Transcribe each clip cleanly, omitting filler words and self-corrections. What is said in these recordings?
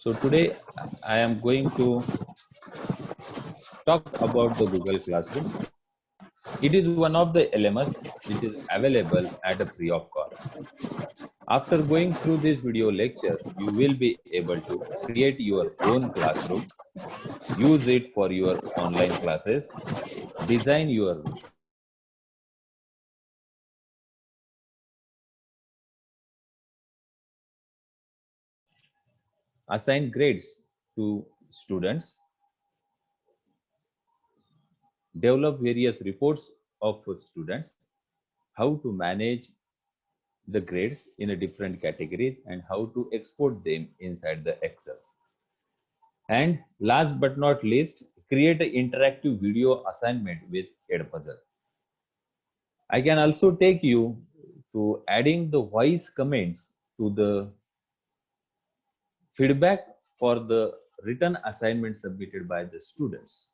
So today I am going to talk about the Google Classroom. It is one of the LMS which is available at a free of cost. After going through this video lecture, you will be able to create your own classroom, use it for your online classes, design your room. Assign grades to students, develop various reports of students, how to manage the grades in a different categories and how to export them inside the Excel. And last but not least, create an interactive video assignment with Edpuzzle. I can also take you to adding the voice comments to the feedback for the written assignment submitted by the students.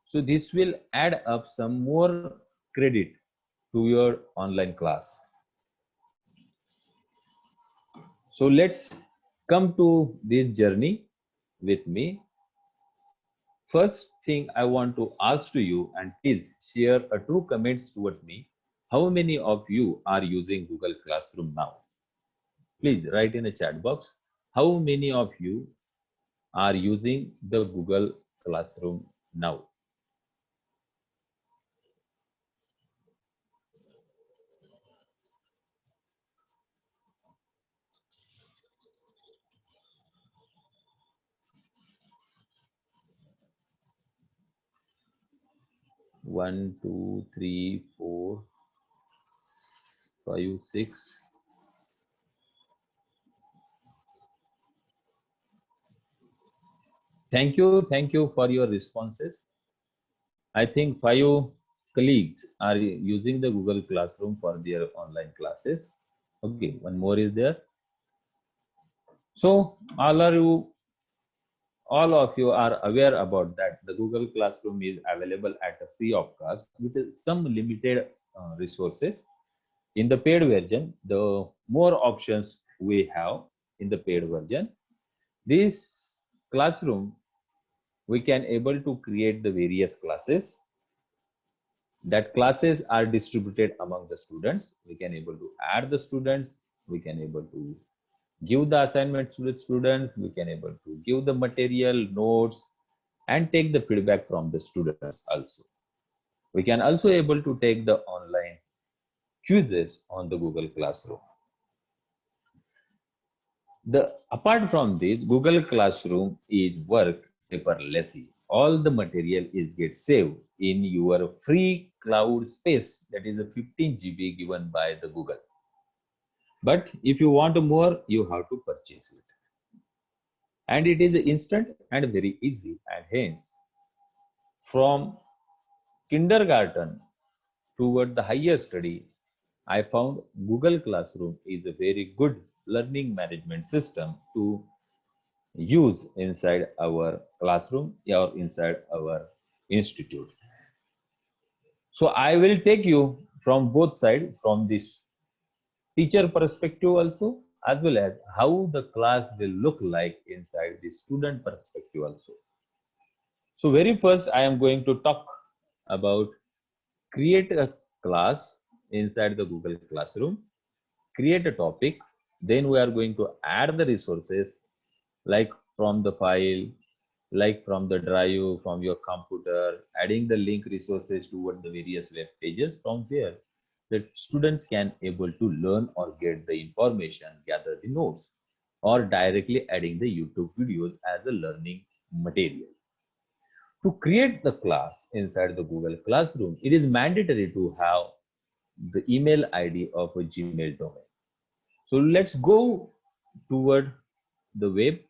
So this will add up some more credit to your online class. So let's come to this journey with me. First thing I want to ask to you, and please share a true comments towards me. How many of you are using Google Classroom now? Please write in the chat box. How many of you are using the Google Classroom now? One, two, three, 4, 5, 6. Thank you for your responses. I think 5 colleagues are using the Google Classroom for their online classes. Okay, one more is there. So all of you are aware about that the Google Classroom is available at a free of cost with some limited resources. In the paid version, the more options we have in the paid version. This classroom, we can able to create the various classes. That classes are distributed among the students. We can able to add the students. We can able to give the assignments to the students. We can able to give the material, notes, and take the feedback from the students also. We can also able to take the online quizzes on the Google Classroom. Apart from this, Google Classroom is work paperlessly. All the material is get saved in your free cloud space, that is a 15 GB given by the Google. But if you want more, you have to purchase it. And it is instant and very easy, and hence from kindergarten toward the higher study, I found Google Classroom is a very good learning management system to use inside our classroom or inside our institute. So I will take you from both sides, from this teacher perspective also, as well as how the class will look like inside the student perspective also. So very first, I am going to talk about create a class inside the Google Classroom, create a topic, then we are going to add the resources like from the file, like from the drive, from your computer, adding the link resources toward the various web pages. From there, the students can able to learn or get the information, gather the notes, or directly adding the YouTube videos as a learning material. To create the class inside the Google Classroom, it is mandatory to have the email ID of a Gmail domain. So let's go toward the web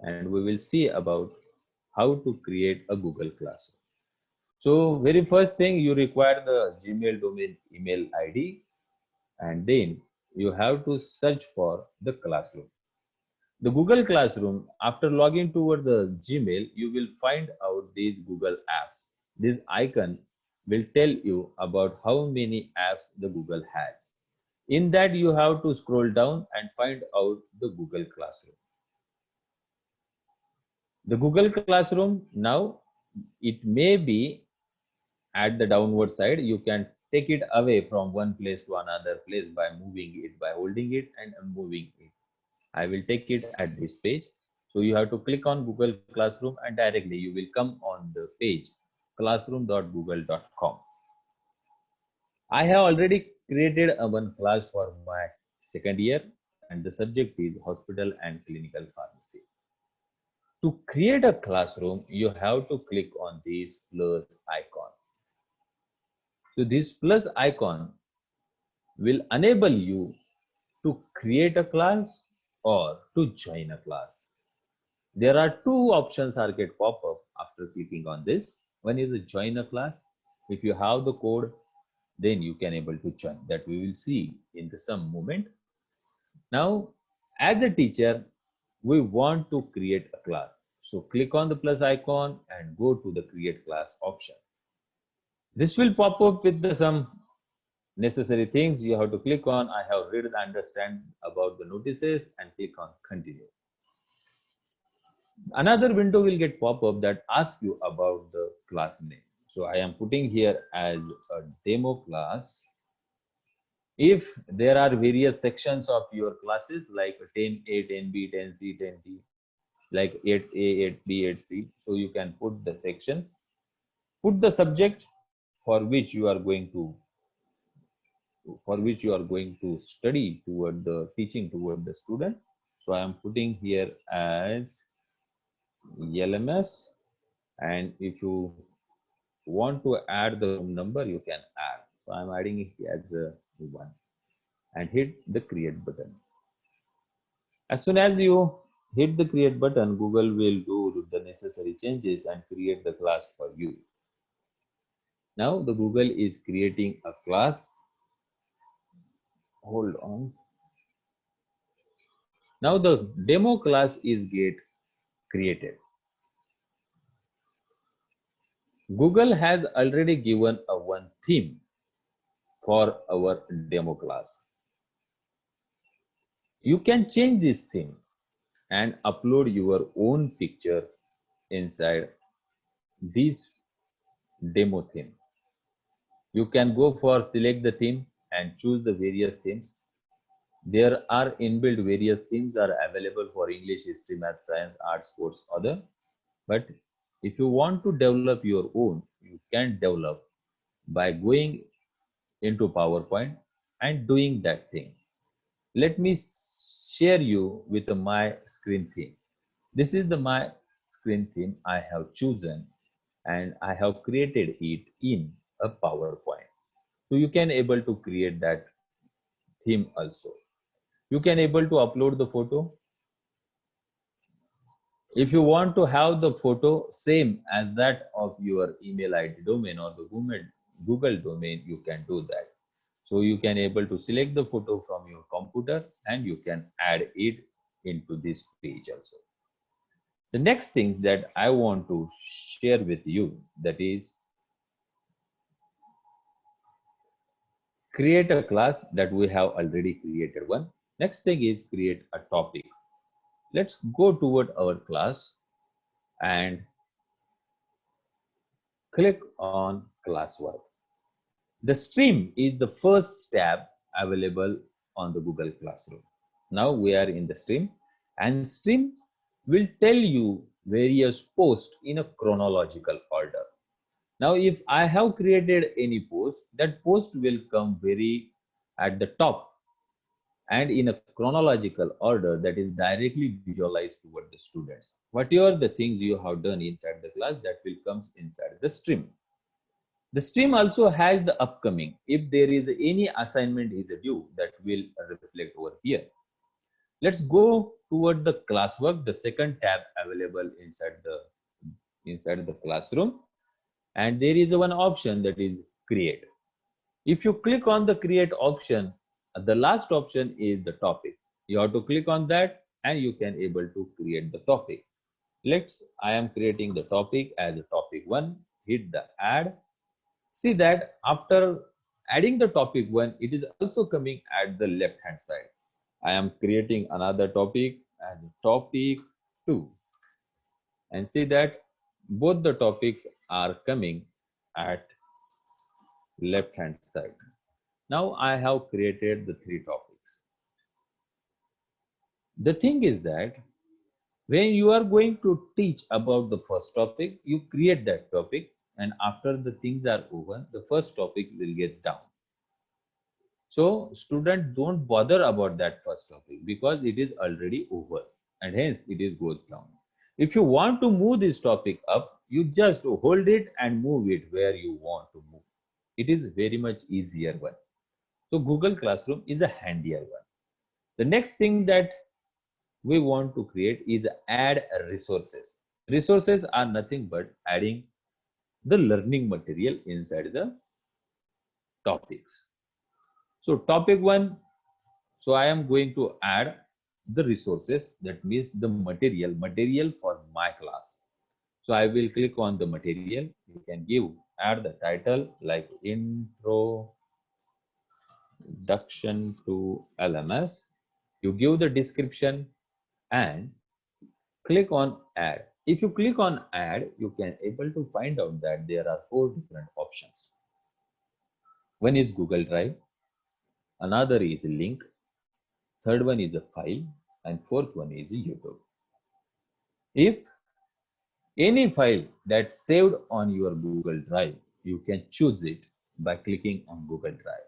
and we will see about how to create a Google Classroom. So very first thing, you require the Gmail domain email ID, and then you have to search for the classroom. The Google Classroom, after logging toward the Gmail, you will find out these Google apps. This icon will tell you about how many apps the Google has. In that, you have to scroll down and find out the Google Classroom. The Google Classroom, now it may be at the downward side. You can take it away from one place to another place by moving it, by holding it and moving it. I will take it at this page. So you have to click on Google Classroom and directly you will come on the page classroom.google.com. I have already created a one class for my second year and the subject is hospital and clinical pharmacy. To create a classroom, you have to click on this plus icon. So this plus icon will enable you to create a class or to join a class. There are two options are get pop up after clicking on this. One is a join a class. If you have the code, then you can able to join. That we will see in the some moment. Now, as a teacher, we want to create a class. So click on the plus icon and go to the create class option. This will pop up with the some necessary things you have to click on. I have read and understand about the notices and click on continue. Another window will get pop up that asks you about the class name. So I am putting here as a demo class. If there are various sections of your classes like 10A, 10B, 10C, 10D, like 8A, 8B, 8C, so you can put the sections, put the subject for which you are going to study toward the teaching toward the student. So I am putting here as LMS, and if you want to add the room number, you can add. So I'm adding it as a 1 and hit the create button. As soon as you hit the create button, Google will do the necessary changes and create the class for you. Now the Google is creating a class. Hold on. Now the demo class is get created. Google has already given a one theme for our demo class. You can change this theme and upload your own picture inside this demo theme. You can go for select the theme and choose the various themes. There are inbuilt various themes are available for English, history, math, science, arts, sports, other. But if you want to develop your own, you can develop by going into PowerPoint and doing that thing. Let me share you with my screen theme. This is the my screen theme I have chosen and I have created it in a PowerPoint. So you can able to create that theme also. You can able to upload the photo. If you want to have the photo same as that of your email ID domain or the Google domain, you can do that. So you can able to select the photo from your computer and you can add it into this page also. The next things that I want to share with you, that is create a class that we have already created one. Next thing is create a topic. Let's go toward our class and click on classwork. The stream is the first tab available on the Google Classroom. Now we are in the stream and stream will tell you various posts in a chronological order. Now if I have created any post, that post will come very at the top and in a chronological order that is directly visualized toward the students. Whatever the things you have done inside the class, that will comes inside the stream. The stream also has the upcoming. If there is any assignment is due, that will reflect over here. Let's go toward the classwork, the second tab available inside the classroom. And there is one option that is create. If you click on the create option, the last option is the topic. You have to click on that and you can able to create the topic. I am creating the topic as a topic 1, hit the add. See that after adding the topic 1, it is also coming at the left hand side. I am creating another topic as topic 2 and see that both the topics are coming at left hand side. Now I have created the three topics. The thing is that when you are going to teach about the first topic, you create that topic, and after the things are over, the first topic will get down. So students don't bother about that first topic because it is already over, and hence it is goes down. If you want to move this topic up, you just hold it and move it where you want to move. It is very much easier one. So Google Classroom is a handier one. The next thing that we want to create is add resources. Resources are nothing but adding the learning material inside the topics. So topic one, so I am going to add the resources, that means the material for my class. So I will click on the material. You can add the title like Introduction to LMS. You give the description and click on add. If you click on add, you can able to find out that there are 4 different options. One is Google Drive, another is link, third one is a file, and fourth one is YouTube. If any file that's saved on your Google Drive, you can choose it by clicking on Google Drive.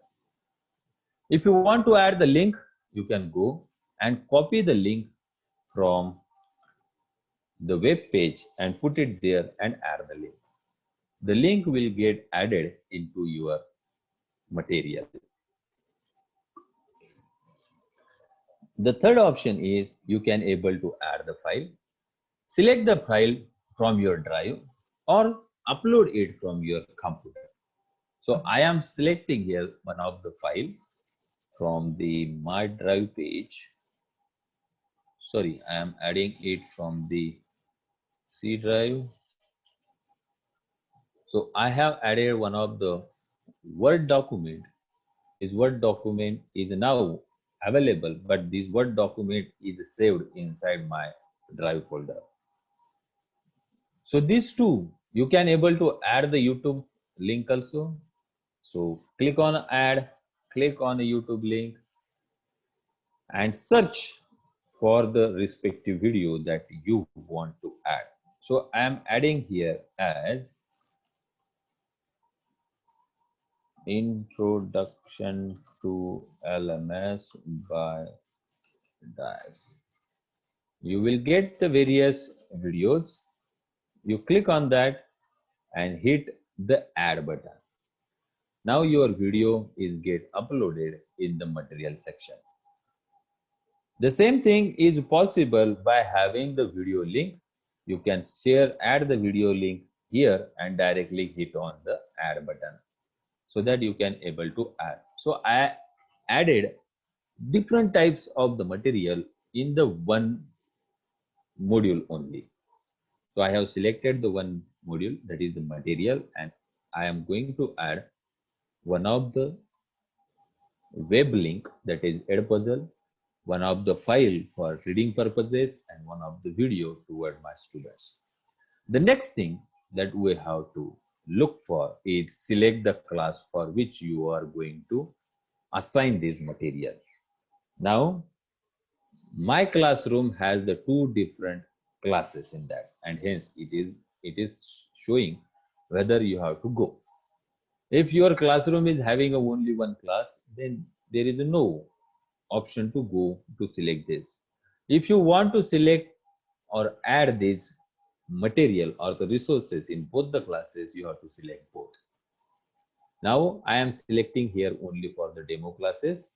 If you want to add the link, you can go and copy the link from the web page and put it there and add the link. The link will get added into your material. The third option is you can able to add the file. Select the file from your drive or upload it from your computer. So I am selecting here one of the file from the My Drive page. Sorry, I am adding it from the C drive. So I have added one of the Word document. This Word document is now available, but this Word document is saved inside my Drive folder. So these two, you can able to add the YouTube link also. So click on add, click on the YouTube link and search for the respective video that you want to add. So I am adding here as Introduction to LMS by DICE. You will get the various videos. You click on that and hit the add button. Now your video is get uploaded in the material section. The same thing is possible by having the video link. You can add the video link here and directly hit on the add button so that you can able to add. So I added different types of the material in the one module only. So I have selected the one module, that is the material, and I am going to add one of the web link, that is Edpuzzle, one of the file for reading purposes, and one of the video toward my students. The next thing that we have to look for is select the class for which you are going to assign this material. Now, my classroom has the 2 different classes in that, and hence it is showing whether you have to go. If your classroom is having only one class, then there is no option to go to select this. If you want to select or add this material or the resources in both the classes, you have to select both. Now I am selecting here only for the demo classes,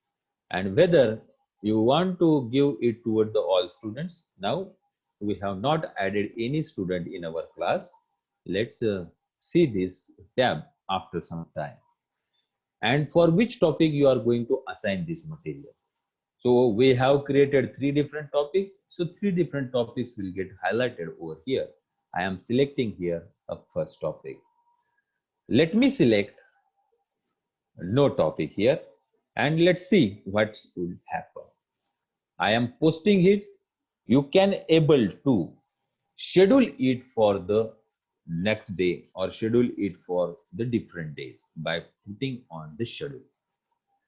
and whether you want to give it toward the all students. Now we have not added any student in our class. Let's see this tab after some time. And for which topic you are going to assign this material. So we have created 3 different topics. So 3 different topics will get highlighted over here. I am selecting here a first topic. Let me select no topic here and let's see what will happen. I am posting it. You can able to schedule it for the next day or schedule it for the different days by putting on the schedule.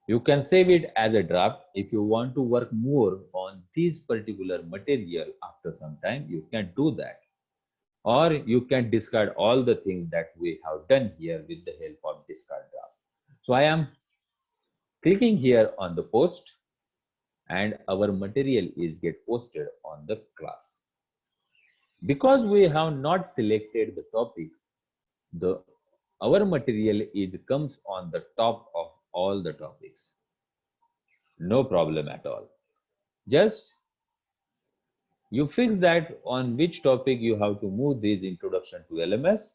You can save it as a draft. If you want to work more on this particular material after some time, you can do that. Or you can discard all the things that we have done here with the help of discard draft. So I am clicking here on the post and our material is get posted on the class. Because we have not selected the topic, the our material is comes on the top of all the topics. No problem at all. Just you fix that on which topic you have to move this introduction to LMS,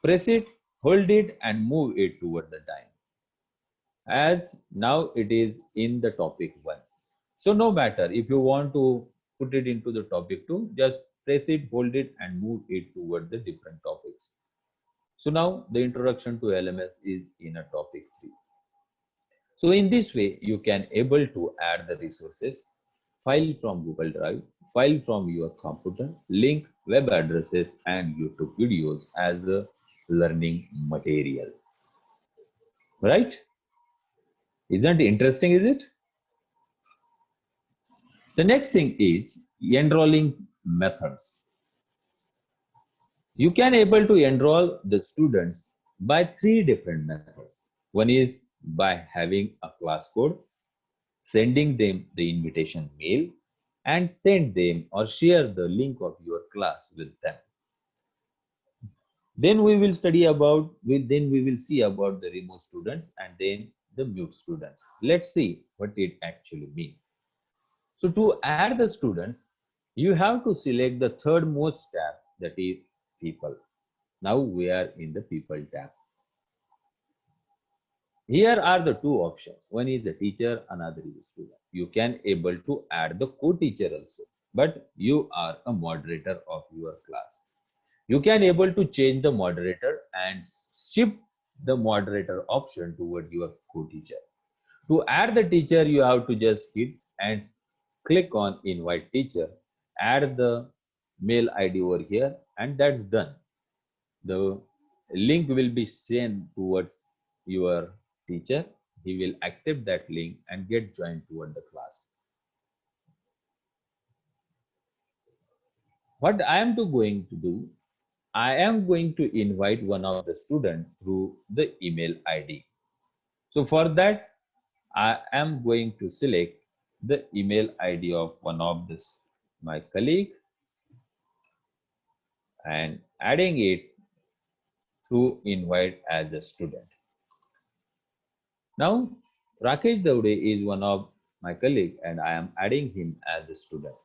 press it, hold it and move it toward the time. As now it is in the topic 1. So no matter if you want to put it into the topic 2, just press it, hold it and move it toward the different topics. So now the introduction to LMS is in a topic 3. So in this way, you can able to add the resources, file from Google Drive, file from your computer, link web addresses and YouTube videos as a learning material. Right? Isn't it interesting, is it? The next thing is enrolling methods. You can able to enroll the students by 3 different methods. One is by having a class code, sending them the invitation mail, and send them or share the link of your class with them. Then we will study about, then we will see about the remote students and then the mute students. Let's see what it actually means. So to add the students, you have to select the third most tab, that is people. Now we are in the people tab. Here are the two options. One is the teacher, another is the student. You can able to add the co-teacher also, but you are a moderator of your class. You can able to change the moderator and shift the moderator option toward your co-teacher. To add the teacher, you have to just hit and click on invite teacher, add the mail ID over here, and that's done. The link will be sent towards your teacher. He will accept that link and get joined toward the class. What I am going to do, I am going to invite one of the students through the email ID. So for that, I am going to select the email ID of one of my colleague and adding it through invite as a student. Now, Rakesh Daude is one of my colleague and I am adding him as a student.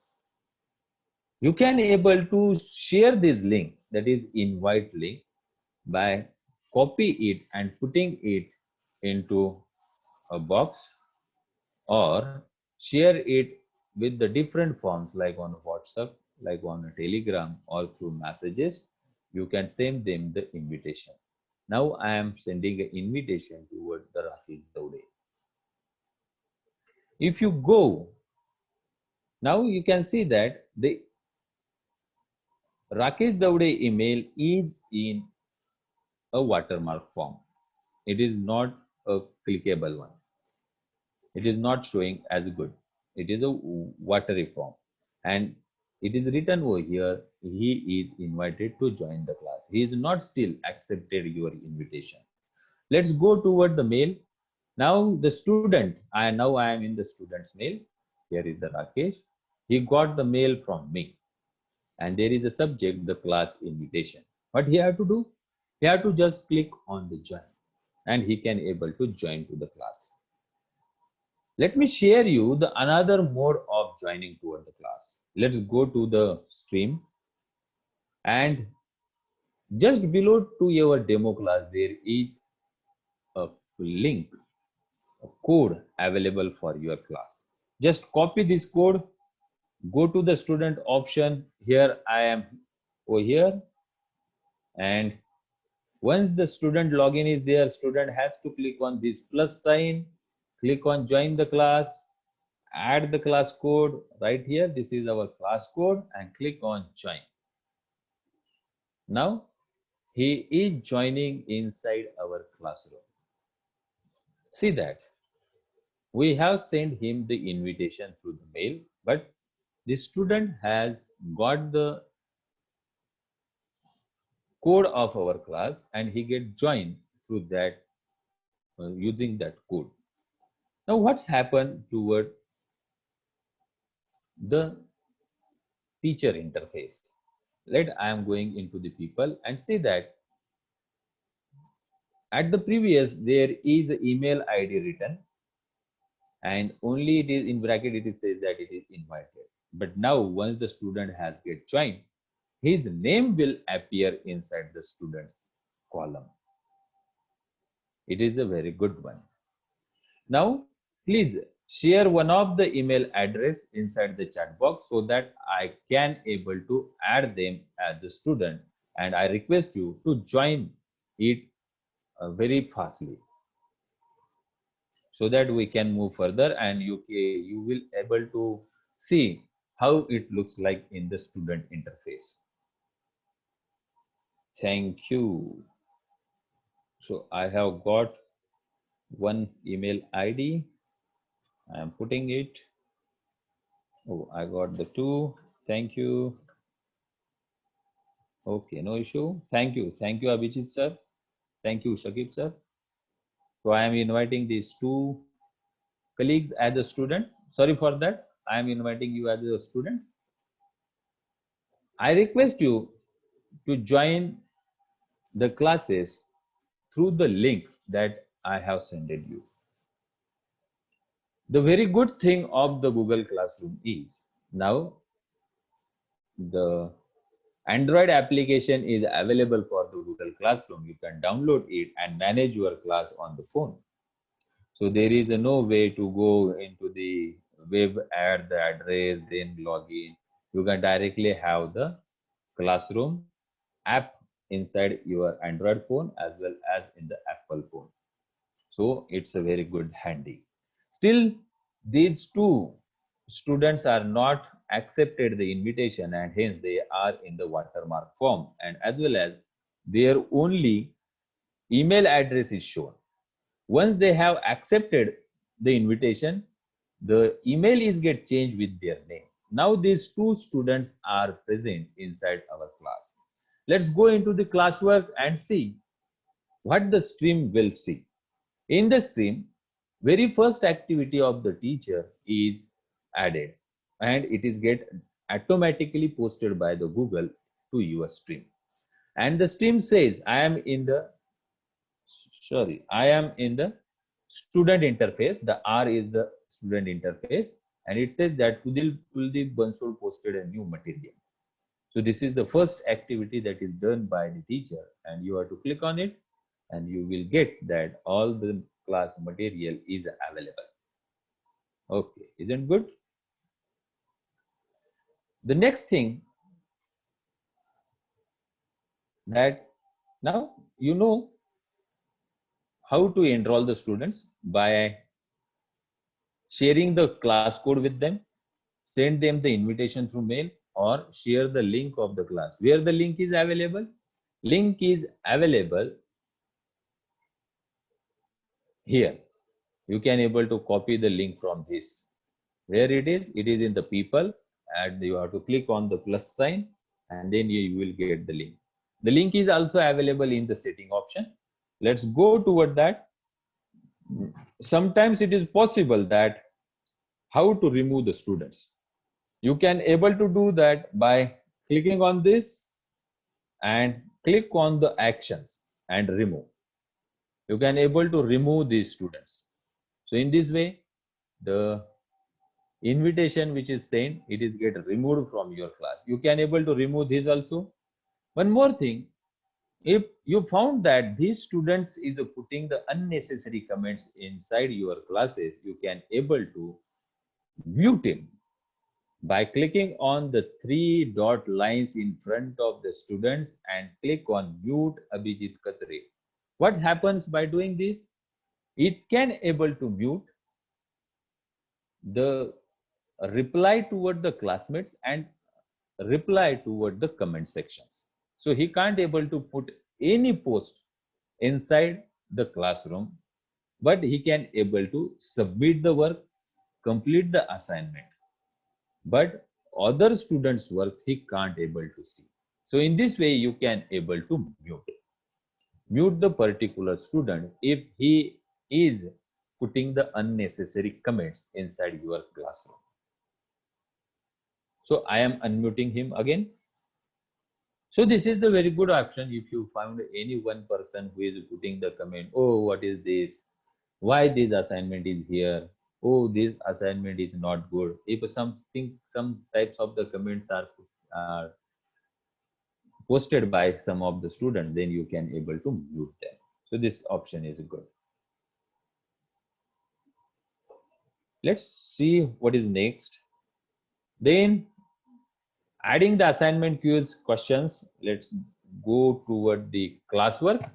You can able to share this link, that is invite link, by copy it and putting it into a box or share it with the different forms like on WhatsApp, like on a Telegram or through messages. You can send them the invitation. Now I am sending an invitation toward the Rakesh Daude. If you go, now you can see that the Rakesh Daude email is in a watermark form. It is not a clickable one. It is not showing as good. It is a watery form. And it is written over here, he is invited to join the class. He is not still accepted your invitation. Let's go toward the mail. Now the student, I am in the student's mail. Here is the Rakesh. He got the mail from me. And there is a subject, the class invitation. What he have to do? He have to just click on the join and he can able to join to the class. Let me share you the another mode of joining toward the class. Let's go to the stream and just below to your demo class, there is a link, a code available for your class. Just copy this code, go to the student option. Here I am over here. And once the student login is there, student has to click on this plus sign, click on join the class, add the class code right here. This is our class code and click on join. Now he is joining inside our classroom. See that we have sent him the invitation through the mail, but the student has got the code of our class and he get joined through that using that code. Now what's happened toward the teacher interface? Let I am going into the people and see that at the previous there is an email ID written and only it is in bracket it says that it is invited. But now once the student has get joined, his name will appear inside the students column. It is a very good one. Now please share one of the email address inside the chat box so that I can able to add them as a student, and I request you to join it very fastly so that we can move further and you will able to see how it looks like in the student interface. Thank you. So I have got one email ID. I am putting it. Oh, I got the two. Thank you. Okay, no issue. Thank you. Thank you, Abhijit sir. Thank you, Shakib sir. So I am inviting these two colleagues as a student. Sorry for that. I am inviting you as a student. I request you to join the classes through the link that I have sent you. The very good thing of the Google Classroom is now the Android application is available for the Google Classroom. You can download it and manage your class on the phone. So there is no way to go into the web, add the address, then log in. You can directly have the Classroom app inside your Android phone as well as in the Apple phone. So it's a very good handy. Still, these two students are not accepted the invitation and hence they are in the watermark form, and as well as their only email address is shown. Once they have accepted the invitation, the email is get changed with their name. Now these two students are present inside our class. Let's go into the classwork and see what the stream will see. In the stream, very first activity of the teacher is added and it is get automatically posted by the Google to your stream. And the stream says, I am in the student interface. The R is the student interface, and it says that Kuldeep Bansal posted a new material. So this is the first activity that is done by the teacher, and you have to click on it and you will get that all the class material is available. Okay, isn't good? The next thing that now you know how to enroll the students by sharing the class code with them, send them the invitation through mail, or share the link of the class. Where the link is available? Link is available here. You can able to copy the link from this. Where it is in the people, and you have to click on the plus sign and then you will get the link. The link is also available in the setting option. Let's go toward that. Sometimes it is possible that how to remove the students. You can able to do that by clicking on this and click on the actions and remove. You can able to remove these students. So in this way, the invitation which is sent, it is get removed from your class. You can able to remove this also. One more thing, if you found that these students is putting the unnecessary comments inside your classes, you can able to mute him by clicking on the three dot lines in front of the students and click on mute Abhijit Katre. What happens by doing this? It can able to mute the reply toward the classmates and reply toward the comment sections. So he can't able to put any post inside the classroom, but he can able to submit the work, complete the assignment, but other students works he can't able to see. So in this way you can able to mute the particular student if he is putting the unnecessary comments inside your classroom. So I am unmuting him again. So this is the very good option. If you found any one person who is putting the comment, oh, what is this? Why this assignment is here? Oh, this assignment is not good. If something, some types of the comments are posted by some of the students, then you can able to mute them. So this option is good. Let's see what is next. Then adding the assignment quiz questions. Let's go toward the classwork.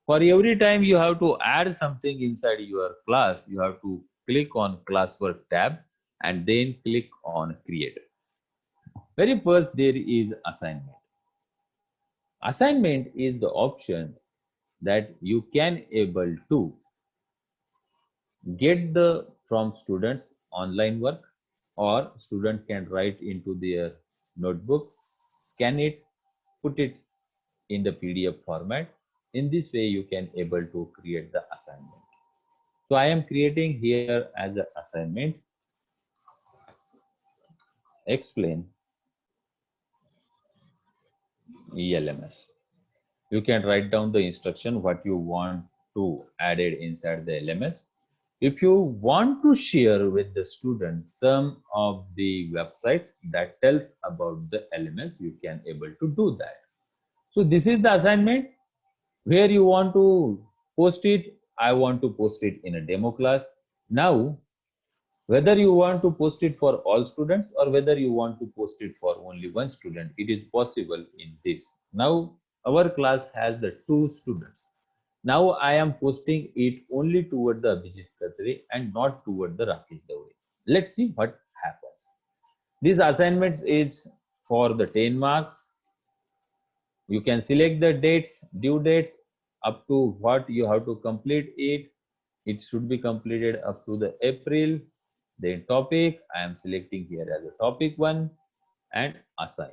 For every time you have to add something inside your class, you have to click on classwork tab and then click on create. Very first there is assignment. Assignment is the option that you can able to get the from students online work, or student can write into their notebook, scan it, put it in the PDF format. In this way you can able to create the assignment. So I am creating here as an assignment, explain ELMS. You can write down the instruction what you want to add it inside the LMS. If you want to share with the students some of the websites that tells about the LMS, you can able to do that. So this is the assignment. Where you want to post it, I want to post it in a demo class. Now whether you want to post it for all students or whether you want to post it for only one student, it is possible in this. Now our class has the 2 students. Now I am posting it only toward the Abhijit Khatri and not toward the Rakesh Dawde. Let's see what happens. These assignments is for the 10 marks. You can select the dates, due dates, up to what you have to complete it. It should be completed up to the April. Then topic, I am selecting here as a topic 1 and assign.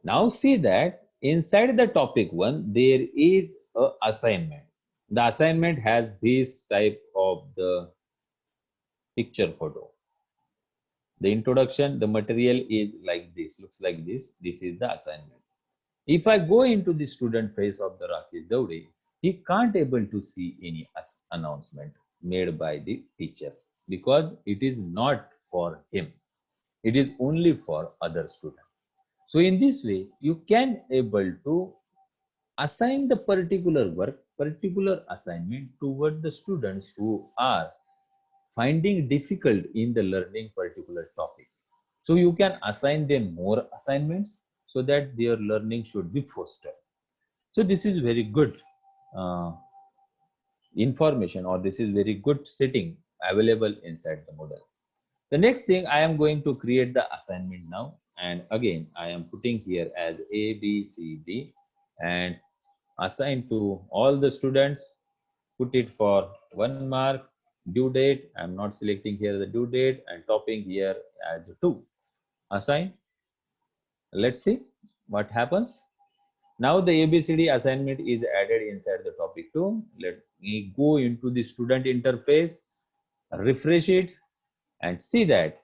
Now see that inside the topic 1 there is a assignment. The assignment has this type of the picture photo. The introduction, the material is like this, looks like this. This is the assignment. If I go into the student face of the Rakesh Dawde, he can't able to see any announcement made by the teacher because it is not for him. It is only for other students. So in this way, you can able to assign the particular work, particular assignment toward the students who are finding difficult in the learning particular topic. So you can assign them more assignments so that their learning should be fostered. So this is very good information, or this is very good setting available inside the Moodle. The next thing, I am going to create the assignment now, and again I am putting here as A, B, C, D and assign to all the students. Put it for 1 mark. Due date, I am not selecting here the due date, and topping here as 2. Assign. Let's see what happens. Now the ABCD assignment is added inside the topic 2. Let me go into the student interface, refresh it and see that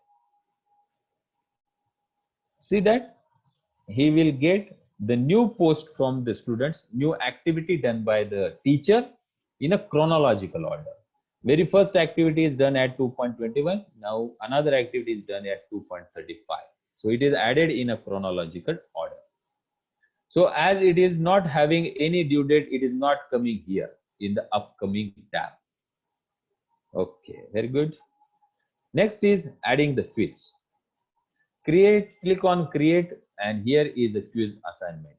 he will get the new post from the students, new activity done by the teacher in a chronological order. Very first activity is done at 2.21. Now another activity is done at 2.35. So it is added in a chronological order. So as it is not having any due date, it is not coming here in the upcoming tab. Okay, very good. Next is adding the quiz. Click on create, and here is the quiz assignment.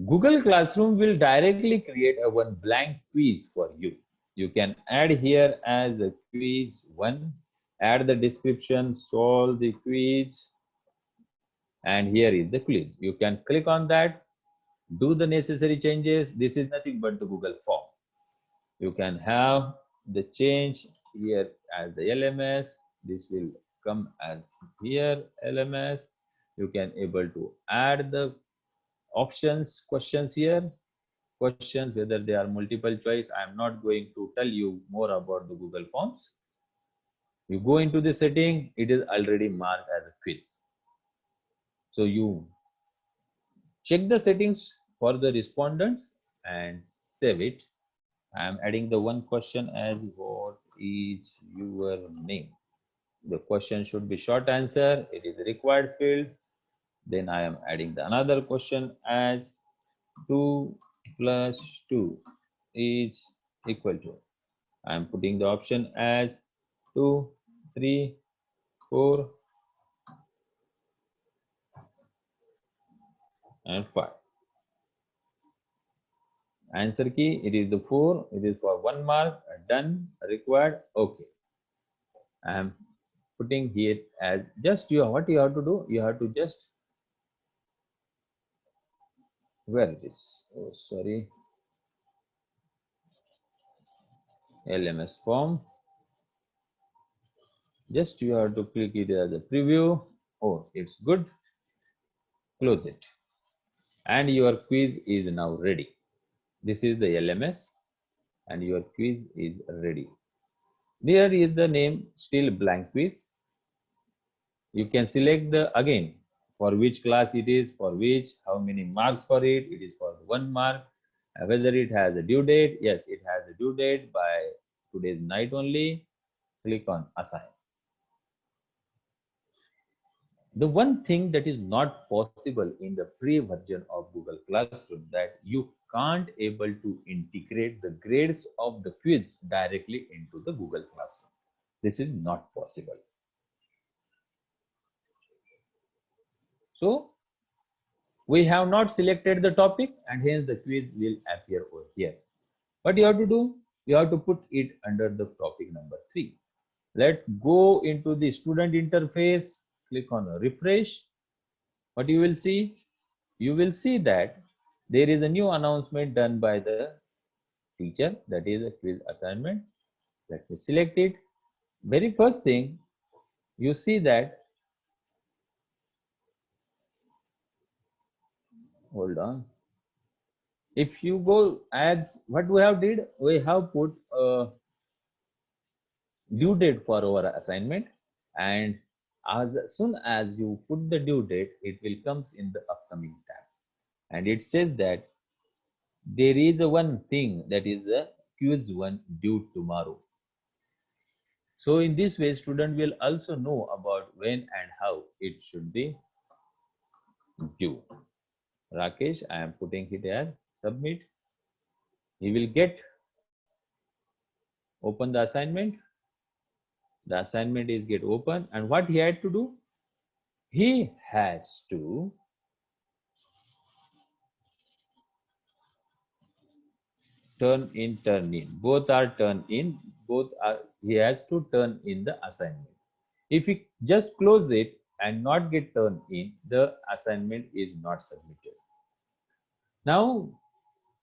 Google Classroom will directly create a one blank quiz for you. You can add here as a quiz 1, add the description, solve the quiz, and here is the quiz. You can click on that, do the necessary changes. This is nothing but the Google form. You can have the change here as the LMS. This will come as here LMS. You can able to add the options, questions here, questions whether they are multiple choice. I am not going to tell you more about the Google Forms. You go into the setting, it is already marked as a quiz. So you check the settings for the respondents and save it. I am adding the one question as what is your name? The question should be short answer. It is a required field. Then I am adding the another question as 2 plus 2 is equal to. I am putting the option as 2, 3, 4, and 5. Answer key, it is the 4. It is for 1 mark. Done, required, okay. I am putting here as just what you have to do. You have to just, where it is? Oh, sorry. LMS form. Just you have to click it as a preview. Oh, it's good. Close it. And your quiz is now ready. This is the LMS and your quiz is ready. There is the name still blank quiz. You can select the again for which class it is, for which, how many marks for it. It is for 1 mark. Whether it has a due date. Yes, it has a due date by today's night only. Click on assign. The one thing that is not possible in the free version of Google Classroom that you can't able to integrate the grades of the quiz directly into the Google Classroom. This is not possible. So we have not selected the topic and hence the quiz will appear over here. What you have to do? You have to put it under the topic number 3. Let's go into the student interface. Click on refresh. What you will see? You will see that there is a new announcement done by the teacher, that is a quiz assignment. Let me select it. Very first thing, you see that, hold on. If you go as what we have did, we have put a due date for our assignment, and as soon as you put the due date, it will comes in the upcoming tab. And it says that there is a one thing that is a quiz 1 due tomorrow. So in this way, student will also know about when and how it should be due. Rakesh, I am putting it as submit. He will get open the assignment. The assignment is get open, and what he had to do? He has to turn in. Both are turn in. Both are, he has to turn in the assignment. If he just close it and not get turned in, the assignment is not submitted. Now,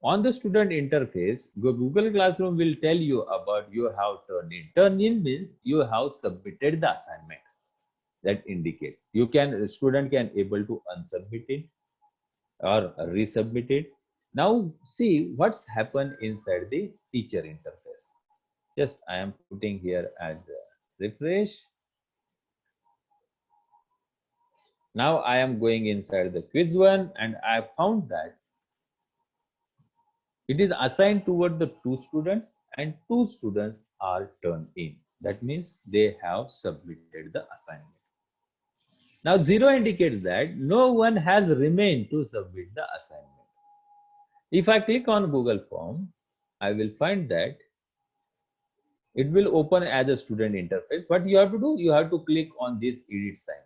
on the student interface, Google Classroom will tell you about you have turned in. Turn in means you have submitted the assignment. That indicates you can, student can able to unsubmit it or resubmit it. Now see what's happened inside the teacher interface. Just I am putting here as refresh. Now I am going inside the quiz 1 and I found that it is assigned toward the 2 students and 2 students are turned in. That means they have submitted the assignment. Now 0 indicates that no one has remained to submit the assignment. If I click on Google Form, I will find that it will open as a student interface. What you have to do? You have to click on this edit sign.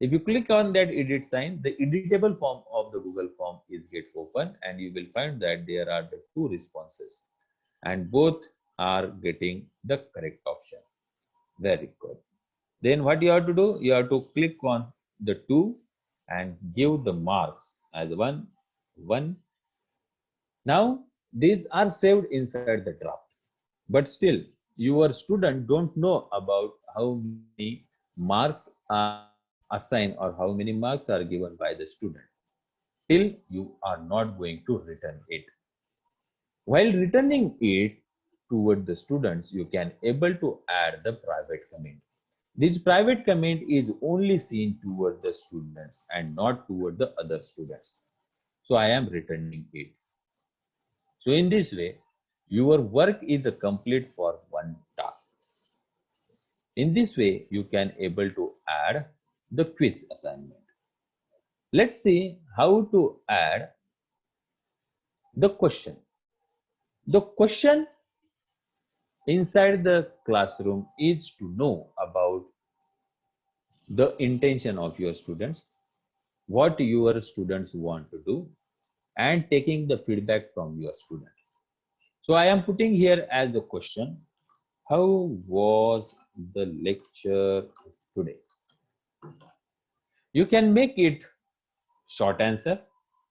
If you click on that edit sign, the editable form of the Google Form is get open and you will find that there are the 2 responses and both are getting the correct option. Very good. Then what you have to do? You have to click on the 2 and give the marks as 1, 1. Now, these are saved inside the draft. But still, your student don't know about how many marks are assigned or how many marks are given by the student till you are not going to return it. While returning it toward the students, you can able to add the private comment. This private comment is only seen toward the students and not toward the other students. So I am returning it. So in this way, your work is a complete for one task. In this way, you can able to add the quiz assignment. Let's see how to add the question. The question inside the classroom is to know about the intention of your students, what your students want to do, and taking the feedback from your student. So I am putting here as the question, how was the lecture today? You can make it short answer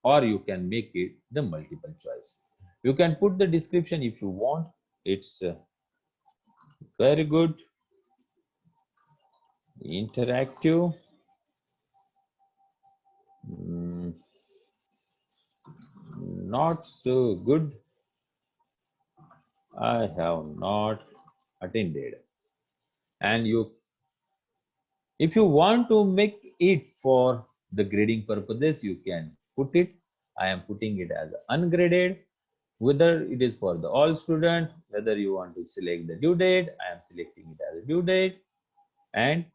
or you can make it the multiple choice. You can put the description if you want. It's very good, interactive, not so good. I have not attended. And you, if you want to make it for the grading purposes, you can put it. I am putting it as ungraded. Whether it is for the all students, whether you want to select the due date, I am selecting it as a due date. And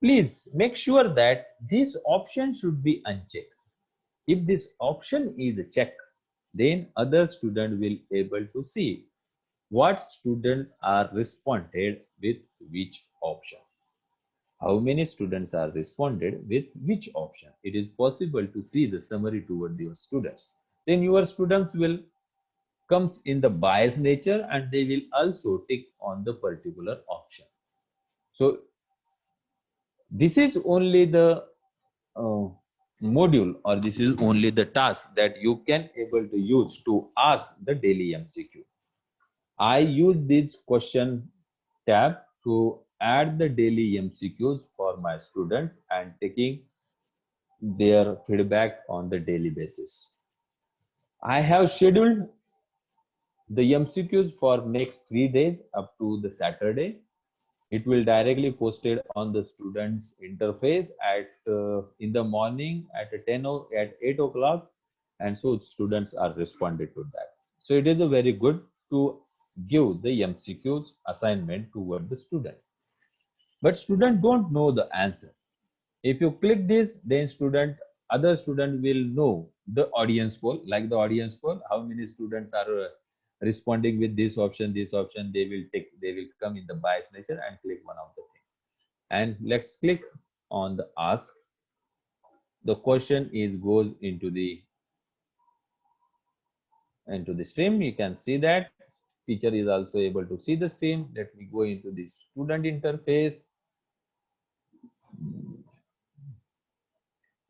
please make sure that this option should be unchecked. If this option is checked, then other student will able to see what students are responded with which option. How many students are responded with which option. It is possible to see the summary toward your students. Then your students will comes in the bias nature and they will also tick on the particular option. So this is only the uh, module or this is only the task that you can able to use to ask the daily MCQ. I use this question tab to add the daily MCQs for my students and taking their feedback on the daily basis. I have scheduled the MCQs for next 3 days up to the Saturday. It will directly posted on the students interface at in the morning at 8 o'clock, and so students are responded to that. So it is a very good to give the MCQs assignment toward the student, but student don't know the answer. If you click this, then other student will know the audience poll, like the audience poll, how many students are responding with this option, they will come in the bias nature and click one of the thing. And let's click on the ask. The question is goes into the stream. You can see that teacher is also able to see the stream. Let me go into the student interface.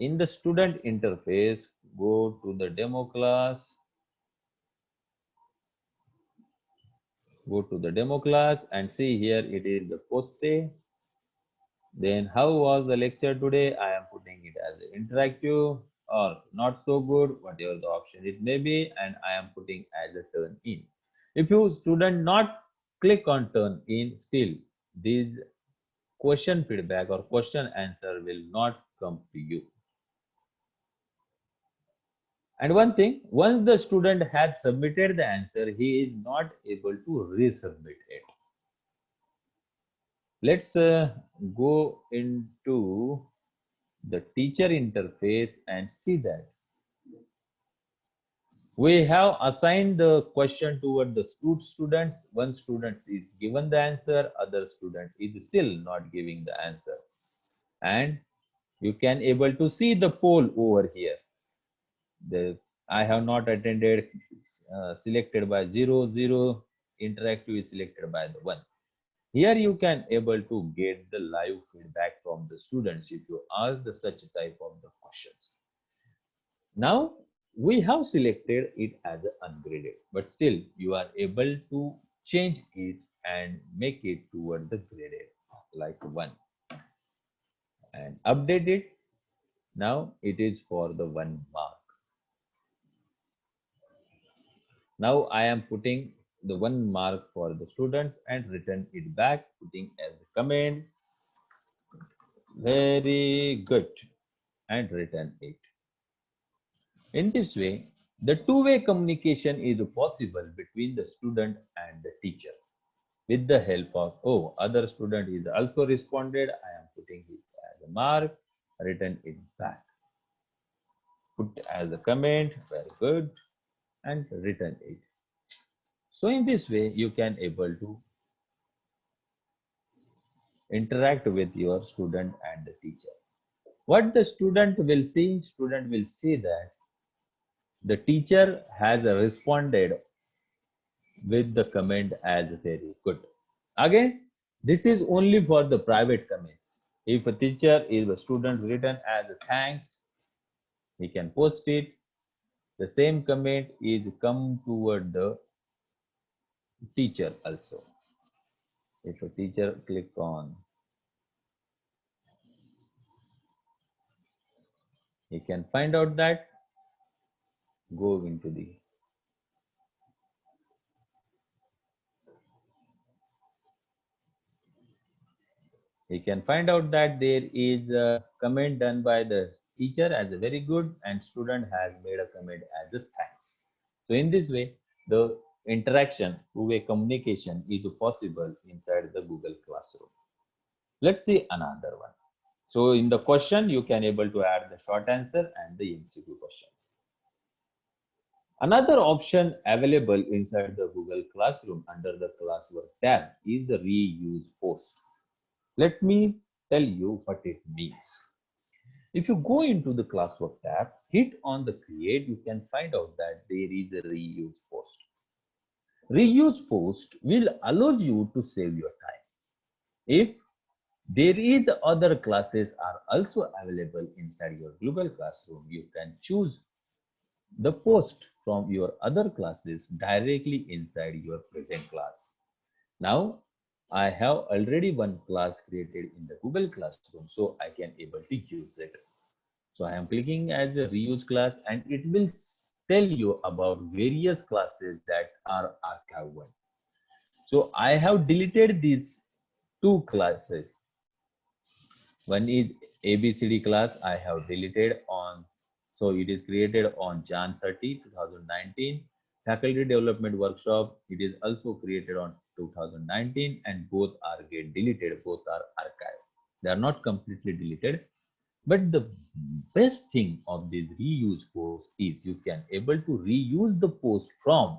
In the student interface, go to the demo class. Go to the demo class and see here it is the post-day. Then how was the lecture today? I am putting it as interactive or not so good, whatever the option it may be, and I am putting as a turn in. If you student not click on turn in, still this question feedback or question answer will not come to you. And one thing, once the student has submitted the answer, he is not able to resubmit it. Let's go into the teacher interface and see that we have assigned the question toward the students. One student is given the answer, other student is still not giving the answer, and you can able to see the poll over here. The I have not attended, selected by 0, 0. interactive is selected by the 1. Here you can able to get the live feedback from the students if you ask the such type of the questions. Now we have selected it as ungraded, but still you are able to change it and make it toward the graded like 1 and update it. Now it is for the 1 mark. Now I am putting the 1 mark for the students and return it back, putting as a comment, very good, and return it. In this way, the two-way communication is possible between the student and the teacher. With the help of, oh, other student is also responded, I am putting it as a mark, return it back. Put as a comment, very good, and return it. So in this way, you can able to interact with your student and the teacher. What the student will see that the teacher has responded with the comment as very good. Again, this is only for the private comments. If a teacher is a student written as a thanks, he can post it. The same comment is come toward the teacher also. If a teacher click on, he can find out that, go into the, he can find out that there is a comment done by the teacher as a very good and student has made a comment as a thanks. So in this way, the interaction, two-way communication is possible inside the Google Classroom. Let's see another one. So in the question, you can able to add the short answer and the MCQ questions. Another option available inside the Google Classroom under the Classwork tab is the reuse post. Let me tell you what it means. If you go into the Classwork tab, hit on the create, you can find out that there is a reuse post. Reuse post will allow you to save your time. If there is other classes are also available inside your Google Classroom, you can choose the post from your other classes directly inside your present class. Now, I have already one class created in the Google Classroom, so I can able to use it. So I am clicking as a reuse class and it will tell you about various classes that are archived. So I have deleted these two classes. One is ABCD class I have deleted on, so it is created on Jan 30, 2019. Faculty Development Workshop, it is also created on 2019 and both are get deleted, both are archived. They are not completely deleted. But the best thing of this reuse post is you can able to reuse the post from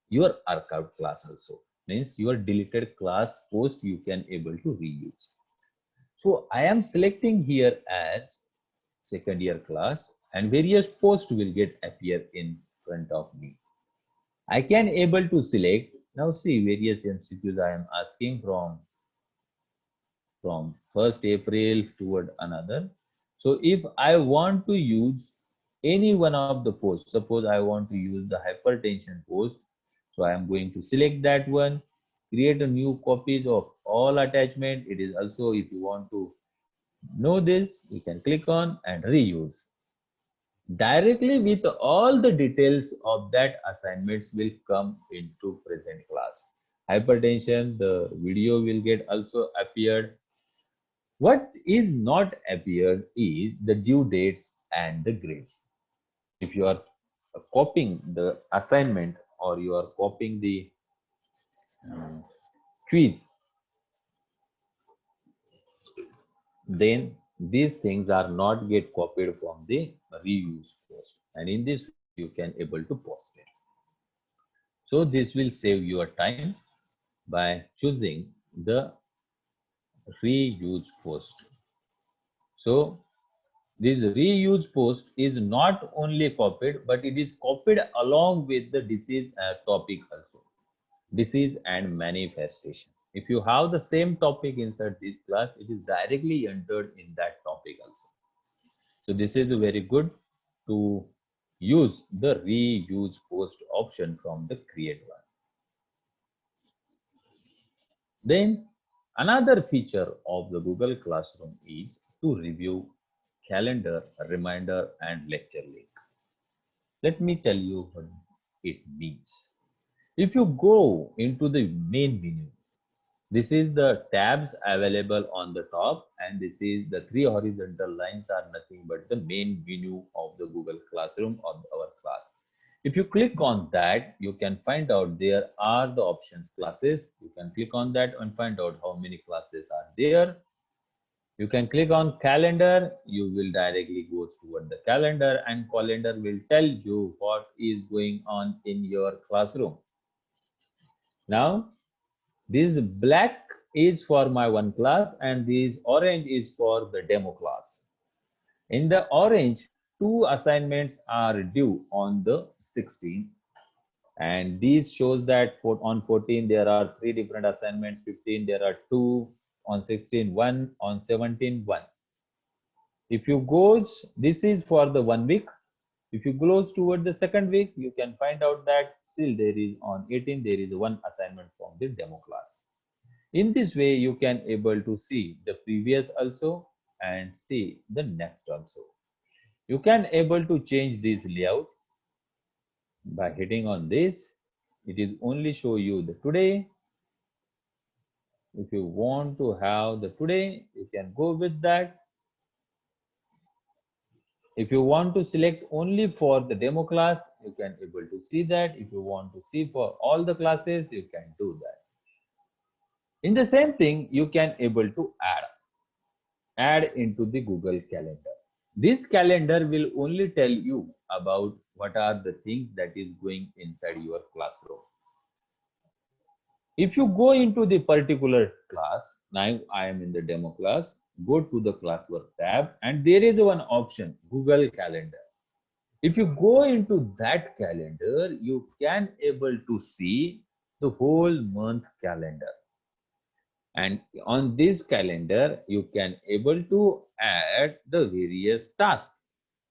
your archived class also. Means your deleted class post you can able to reuse. So I am selecting here as second year class and various posts will get appear in front of me. I can able to select, now see various MCQs I am asking from 1st April toward another. So if I want to use any one of the posts, suppose I want to use the hypertension post, so I am going to select that one, create a new copies of all attachment. It is also, if you want to know this, you can click on and reuse. Directly with all the details of that assignments will come into present class. Hypertension, the video will get also appeared. What is not appeared is the due dates and the grades. If you are copying the assignment or you are copying the quiz, then these things are not get copied from the reuse post, and in this you can able to post it. So this will save your time by choosing the reuse post. So this reuse post is not only copied, but it is copied along with the disease topic also. disease and manifestation. If you have the same topic inside this class, it is directly entered in that topic also. So this is very good to use the reuse post option from the create one. Then another feature of the Google Classroom is to review calendar, reminder, and lecture link. Let me tell you what it means. If you go into the main menu, this is the tabs available on the top, and this is the three horizontal lines are nothing but the main menu of the Google Classroom of our class. If you click on that, you can find out there are the options classes. You can click on that and find out how many classes are there. You can click on calendar. You will directly go toward the calendar, and calendar will tell you what is going on in your classroom. Now, this black is for my one class and this orange is for the demo class. In the orange, 2 assignments are due on the 16th, and these shows that on 14 there are 3 different assignments, 15 there are 2, on 16 1, on 17 1. If you goes, this is for the 1 week. If you goes toward the second week, you can find out that still there is on 18 there is 1 assignment from the demo class. In this way, you can able to see the previous also and see the next also. You can able to change this layout by hitting on this. It is only show you the today. If you want to have the today, you can go with that. If you want to select only for the demo class, you can able to see that. If you want to see for all the classes, you can do that. In the same thing, you can able to add into the Google Calendar. This calendar will only tell you about what are the things that is going inside your classroom. If you go into the particular class, now I am in the demo class, go to the classwork tab and there is one option, Google Calendar. If you go into that calendar, you can able to see the whole month calendar. And on this calendar, you can able to add the various tasks.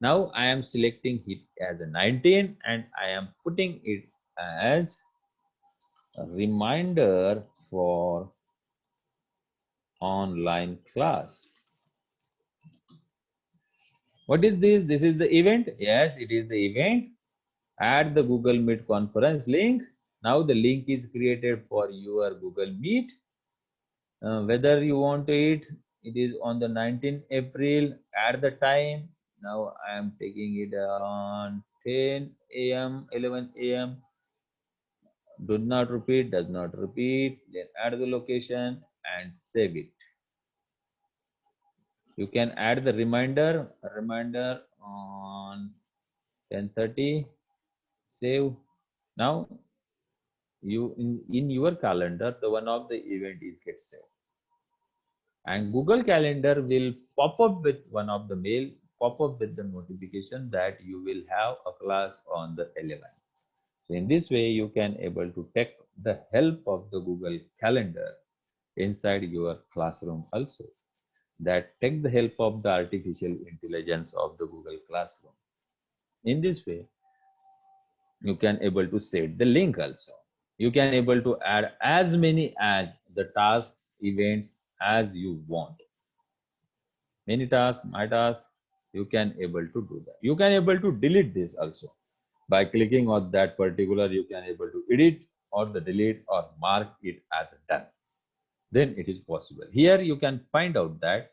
Now I am selecting it as a 19 and I am putting it as a reminder for online class. What is this? This is the event. Yes, it is the event. Add the Google Meet conference link. Now the link is created for your Google Meet. Whether you want to it is on the 19th April at the time. Now I am taking it on 10 a.m., 11 a.m. Do not repeat, does not repeat. Then add the location and save it. You can add the reminder on 10:30. Save. Now you in your calendar, the one of the event is get saved. And Google Calendar will pop up with one of the mail, pop up with the notification that you will have a class on the 11th. So in this way, you can able to take the help of the Google Calendar inside your classroom also. That take the help of the artificial intelligence of the Google Classroom. In this way, you can able to set the link also. You can able to add as many as the task events as you want. Many tasks, my tasks, you can able to do that. You can able to delete this also. By clicking on that particular, you can able to edit or the delete or mark it as done. Then it is possible. Here you can find out that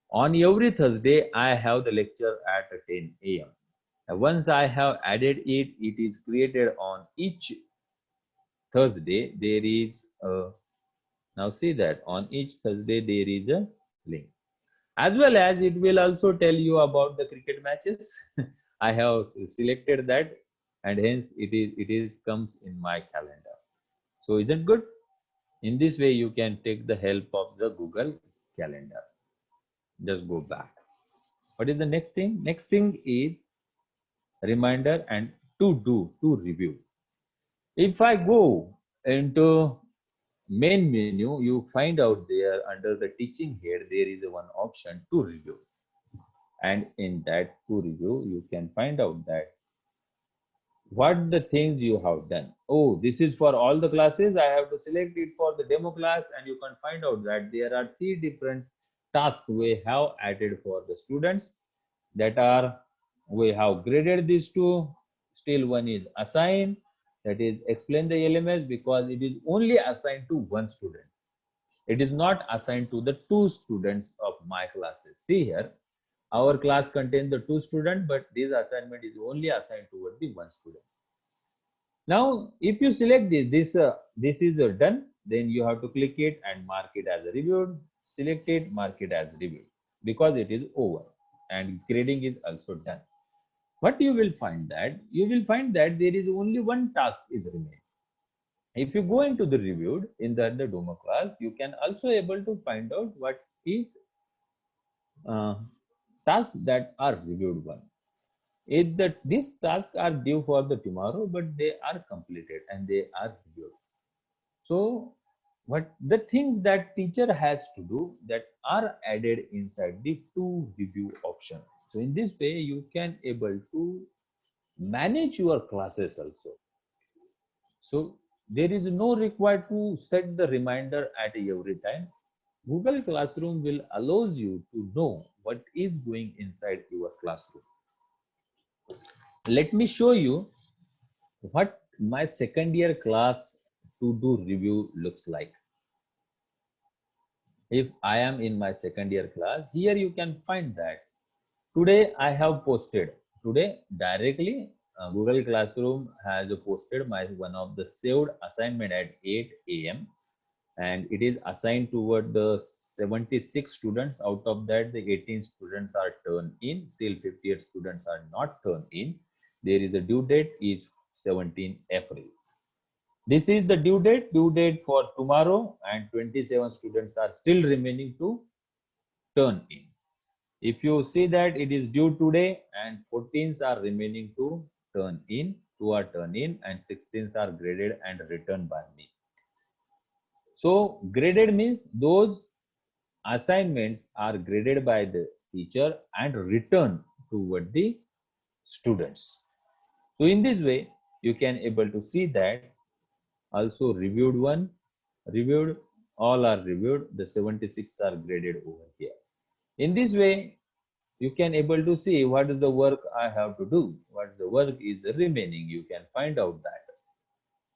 on every Thursday, I have the lecture at 10 a.m. Once I have added it, it is created on each Thursday. There is a, now see that on each Thursday, there is a link. As well as it will also tell you about the cricket matches. I have selected that and hence it is comes in my calendar. So isn't good? In this way, you can take the help of the Google Calendar. Just go back. What is the next thing? Next thing is reminder and to review. If I go into main menu, you find out there under the teaching head, there is one option to review. And in that to review, you can find out that what the things you have done. Oh, this is for all the classes. I have to select it for the demo class, and you can find out that there are three different tasks we have added for the students that are we have graded these two. Still one is assign, that is explain the LMS, because it is only assigned to one student. It is not assigned to the two students of my classes. See here, our class contains the two students, but this assignment is only assigned toward the one student. Now, if you select this is done, then you have to click it and mark it as reviewed. Select it, mark it as reviewed, because it is over and grading is also done. But you will find that there is only one task is remaining. If you go into the reviewed in the demo class, you can also able to find out what is tasks that are reviewed one. If that these tasks are due for the tomorrow, but they are completed and they are reviewed. So what the things that teacher has to do that are added inside the to review option. So in this way, you can able to manage your classes also. So there is no required to set the reminder at every time. Google Classroom will allows you to know what is going inside your classroom. Let me show you what my second year class to do review looks like. If I am in my second year class, here you can find that today I have posted, today directly Google Classroom has posted my one of the saved assignment at 8 a.m. and it is assigned toward the 76 students. Out of that, the 18 students are turned in, still 58 students are not turned in. There is a due date is 17 April. This is the due date for tomorrow, and 27 students are still remaining to turn in. If you see that it is due today and 14s are remaining to turn in, 2 are turn in and 16s are graded and returned by me. So graded means those assignments are graded by the teacher and returned toward the students. So in this way, you can able to see that also reviewed one, reviewed, all are reviewed, the 76 are graded over here. In this way, you can able to see what is the work I have to do, what the work is remaining, you can find out that.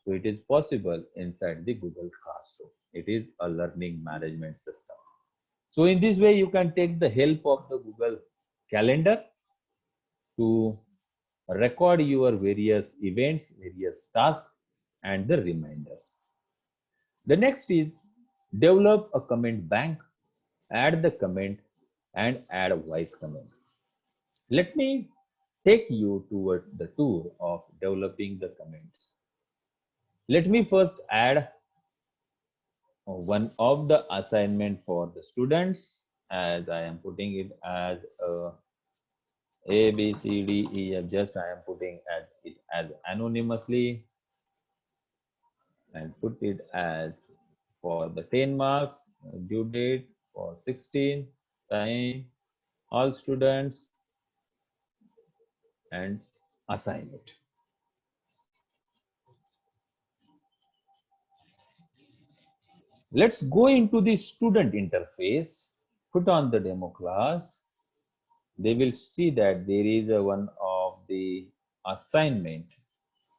So it is possible inside the Google Classroom. It is a learning management system. So in this way, you can take the help of the Google Calendar to record your various events, various tasks, and the reminders. The next is develop a comment bank, add the comment, and add a voice comment. Let me take you toward the tour of developing the comments. Let me first add one of the assignment for the students, as I am putting it as A, B, C, D, E, F. Just I am putting it as anonymously and put it as for the 10 marks, due date for 16, time, all students, and assign it. Let's go into the student interface, put on the demo class. They will see that there is a one of the assignment.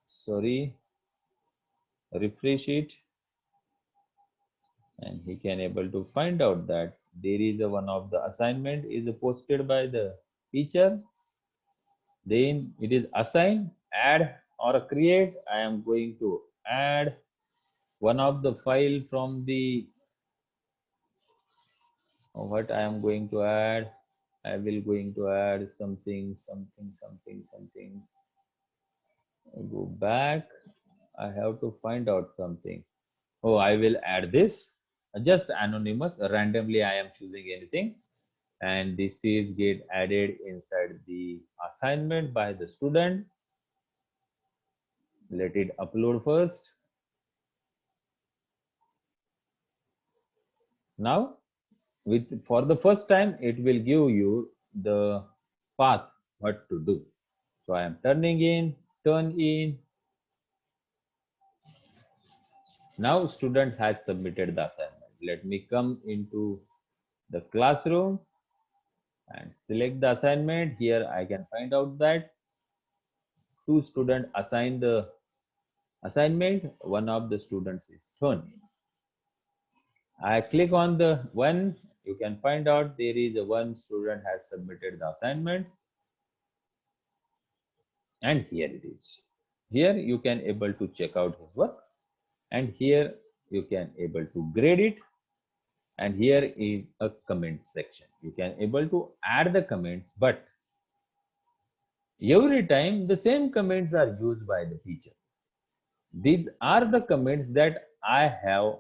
Sorry, refresh it, and he can able to find out that there is a one of the assignment is posted by the teacher. Then it is assigned, add or create. I am going to add one of the file from the what I am going to add. I will going to add something. I go back. I have to find out something. Oh, I will add this. Just anonymous. Randomly, I am choosing anything. And this is get added inside the assignment by the student. Let it upload first. Now, for the first time, it will give you the path what to do. So I am turn in. Now student has submitted the assignment. Let me come into the classroom and select the assignment. Here I can find out that two students assigned the assignment. One of the students is turning. I click on the one. You can find out there is a one student has submitted the assignment, and here it is. Here you can able to check out his work, and here you can able to grade it, and here is a comment section. You can able to add the comments, but every time the same comments are used by the teacher. These are the comments that I have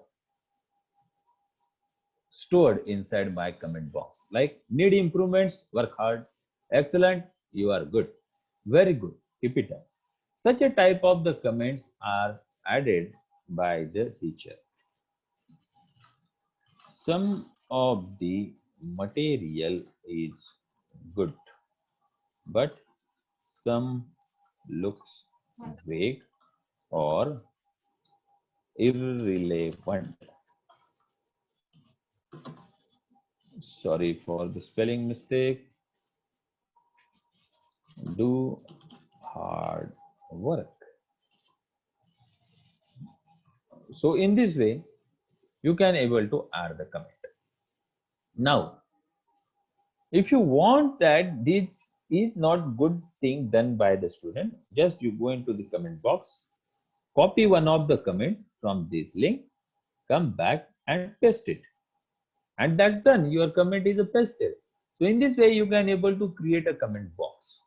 stored inside my comment box, like need improvements, work hard, excellent, you are good, very good, keep it up. Such a type of the comments are added by the teacher. Some of the material is good, but some looks vague or irrelevant. Sorry for the spelling mistake. Do hard work. So in this way, you can able to add the comment. Now, if you want that this is not good thing done by the student, just you go into the comment box, copy one of the comment from this link, come back and paste it. And that's done. Your comment is pasted. So in this way, you can able to create a comment box.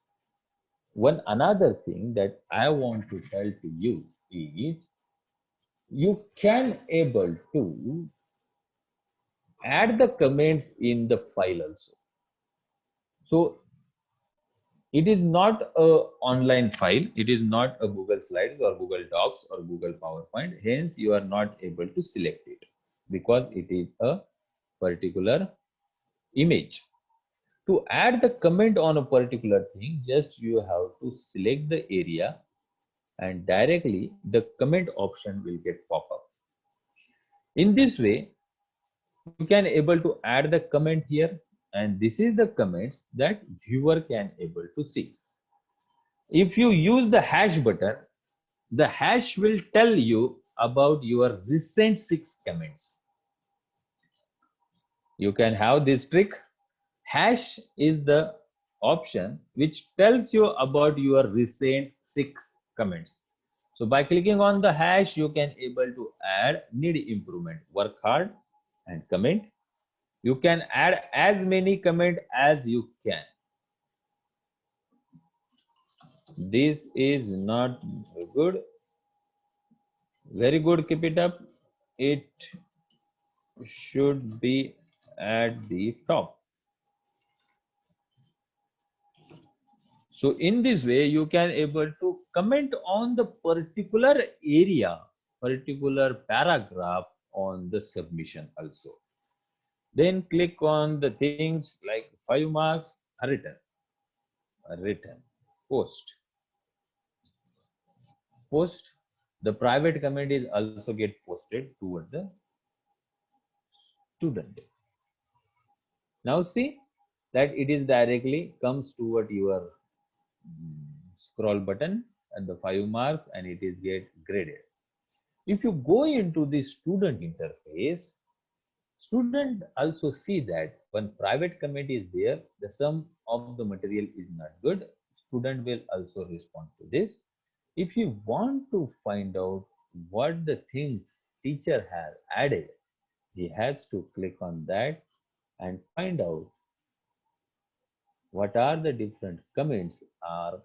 One another thing that I want to tell to you is you can able to add the comments in the file also. So it is not a online file. It is not a Google Slides or Google Docs or Google PowerPoint. Hence, you are not able to select it because it is a particular image. To add the comment on a particular thing, just you have to select the area and directly the comment option will get pop up. In this way, you can able to add the comment here, and this is the comments that viewer can able to see. If you use the hash button, the hash will tell you about your recent 6 comments. You can have this trick. Hash is the option which tells you about your recent 6 comments. So by clicking on the hash, you can able to add need improvement, work hard, and comment. You can add as many comment as you can. This is not good. Very good, keep it up. It should be at the top. So in this way, you can able to comment on the particular area, particular paragraph on the submission also. Then click on the things like 5 marks, written, post. The private comment is also get posted toward the student. Now see that it is directly comes toward your scroll button and the 5 marks, and it is get graded. If you go into the student interface, student also see that when private comment is there, the sum of the material is not good. Student will also respond to this. If you want to find out what the things teacher has added, he has to click on that and find out what are the different comments are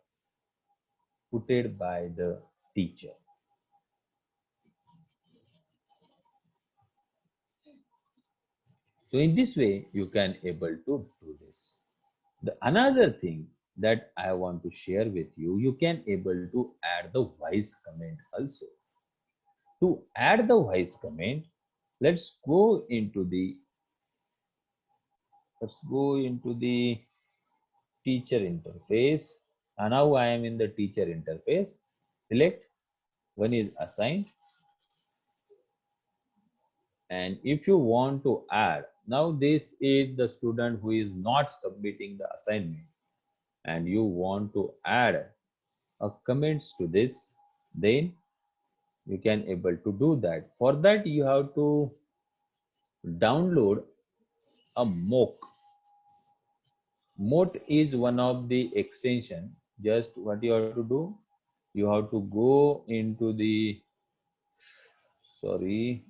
put by the teacher. So in this way, you can able to do this. The another thing that I want to share with you, you can able to add the voice comment also. To add the voice comment, let's go into the Let's go into the teacher interface. And now I am in the teacher interface. Select one is assigned. And if you want to add, now this is the student who is not submitting the assignment, and you want to add a comments to this, then you can able to do that. For that, you have to download a mock. Moat is one of the extension. Just what you have to do, you have to go into the, sorry,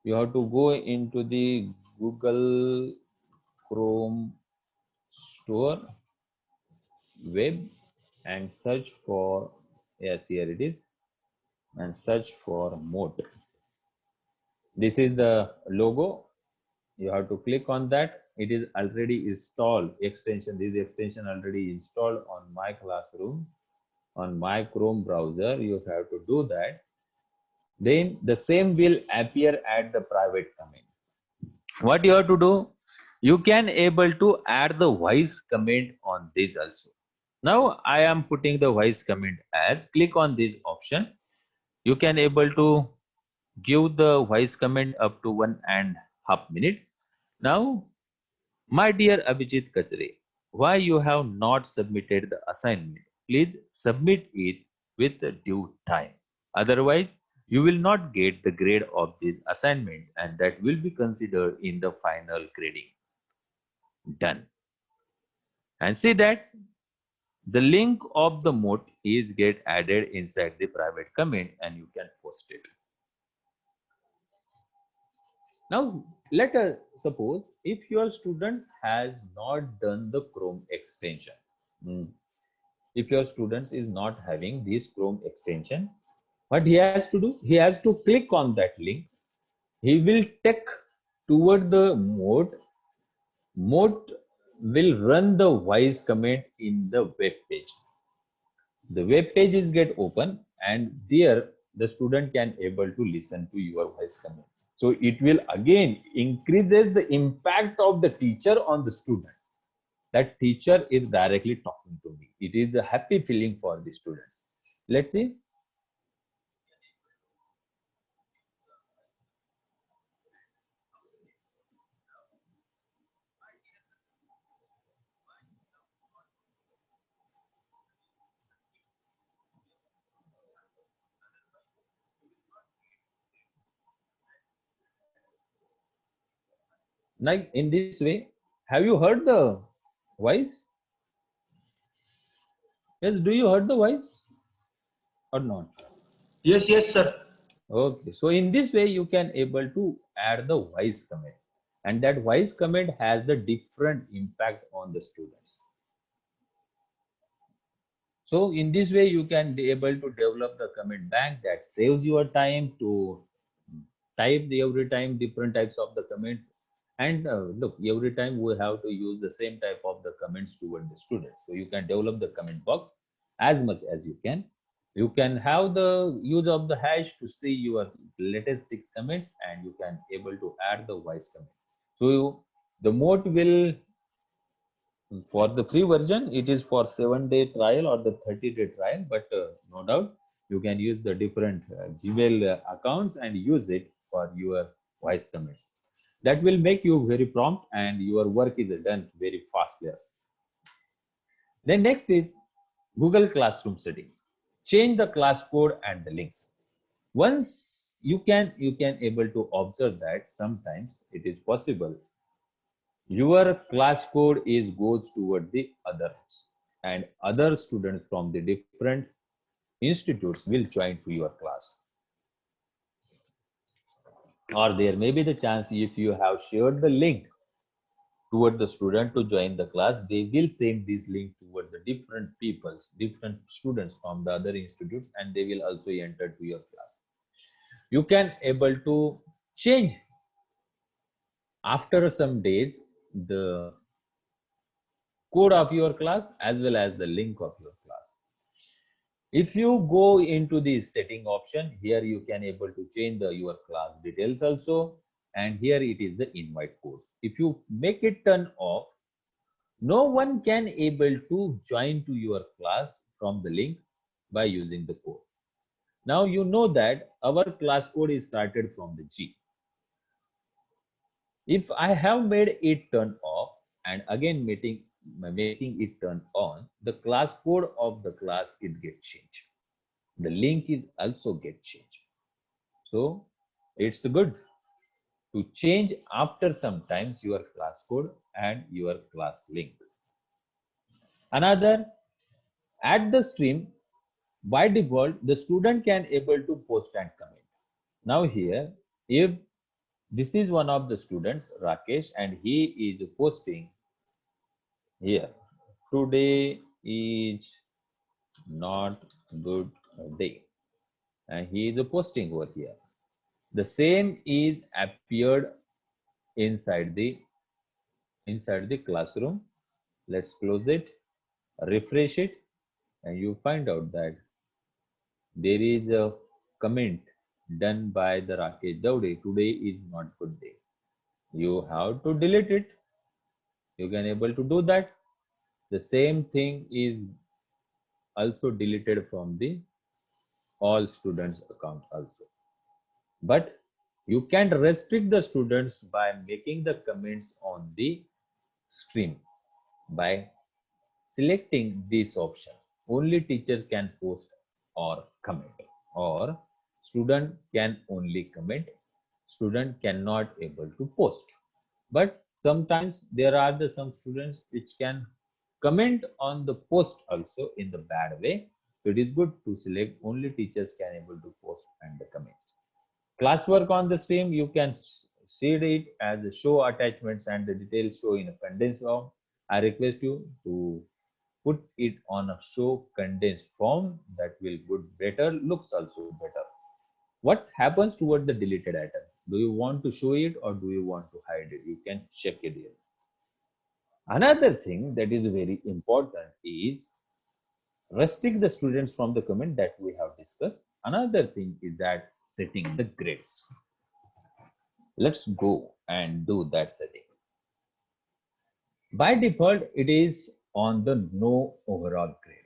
you have to go into the Google Chrome store web and search for, yes, here it is, and search for Moat. This is the logo. You have to click on that. It is already installed extension. This extension already installed on my classroom on my Chrome browser. You have to do that. Then the same will appear at the private comment. What you have to do, you can able to add the voice comment on this also. Now I am putting the voice comment as, click on this option. You can able to give the voice comment up to 1.5 minutes. Now, my dear Abhijit Kachre, why you have not submitted the assignment? Please submit it with due time. Otherwise, you will not get the grade of this assignment, and that will be considered in the final grading. Done. And see that the link of the moat is get added inside the private comment, and you can post it. Now, let us suppose if your students has not done the Chrome extension. If your students is not having this Chrome extension, what he has to do? He has to click on that link. He will take toward the Moat. Moat will run the voice comment in the web page. The web page is get open, and there the student can able to listen to your voice comment. So it will again increases the impact of the teacher on the student. That teacher is directly talking to me. It is a happy feeling for the students. Let's see. Like in this way, have you heard the voice? Yes, do you heard the voice or not? Yes, yes, sir. Okay, so in this way you can able to add the voice comment, and that voice comment has the different impact on the students. So in this way you can be able to develop the comment bank that saves your time to type the every time different types of the comments. And look, every time we have to use the same type of the comments toward the students. So you can develop the comment box as much as you can. You can have the use of the hash to see your latest 6 comments, and you can able to add the voice comment. So the mode will, for the free version, it is for 7-day trial or the 30-day trial, but no doubt you can use the different Gmail accounts and use it for your voice comments. That will make you very prompt, and your work is done very fast there. Then next is Google Classroom settings. Change the class code and the links. Once you can able to observe that sometimes it is possible your class code is goes toward the others, and other students from the different institutes will join to your class. Or there may be the chance, if you have shared the link toward the student to join the class, they will send this link toward the different peoples, different students from the other institutes, and they will also enter to your class. You can able to change after some days the code of your class as well as the link of your class. If you go into the setting option, here you can able to change the your class details also, and here it is the invite course. If you make it turn off, no one can able to join to your class from the link by using the code. Now you know that our class code is started from the G. If I have made it turn off and again making it turn on, the class code of the class it get changed. The link is also get changed. So it's good to change after sometimes your class code and your class link. Another, at the stream, by default, the student can able to post and comment. Now here, if this is one of the students, Rakesh, and he is posting here, today is not good day, and he is posting over here. The same is appeared inside the classroom. Let's close it, refresh it, and you find out that there is a comment done by the Rakesh Daude. Today is not good day. You have to delete it. You can able to do that. The same thing is also deleted from the all students account also. But you can restrict the students by making the comments on the stream by selecting this option. Only teacher can post or comment, or student can only comment. Student cannot able to post. But sometimes there are some students which can comment on the post also in the bad way. So it is good to select only teachers can able to post and the comments. Classwork on the stream, you can see it as the show attachments and the details show in a condensed form. I request you to put it on a show condensed form. That will good better, looks also better. What happens toward the deleted item? Do you want to show it or do you want to hide it? You can check it here. Another thing that is very important is restrict the students from the comment that we have discussed. Another thing is that setting the grades. Let's go and do that setting. By default, it is on the no overall grade.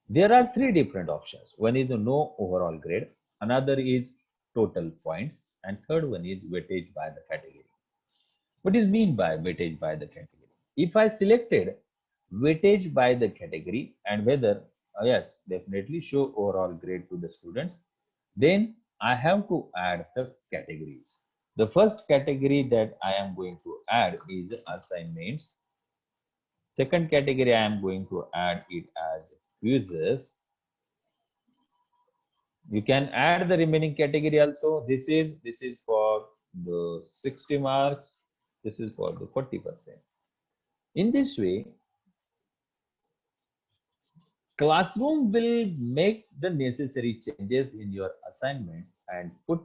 There are three different options. One is a no overall grade, another is total points, and third one is weightage by the category. What is mean by weightage by the category? If I selected weightage by the category and whether, yes, definitely show overall grade to the students, then I have to add the categories. The first category that I am going to add is assignments. Second category I am going to add it as quizzes. You can add the remaining category also. This is for the 60 marks. This is for the 40%. In this way, Classroom will make the necessary changes in your assignments and put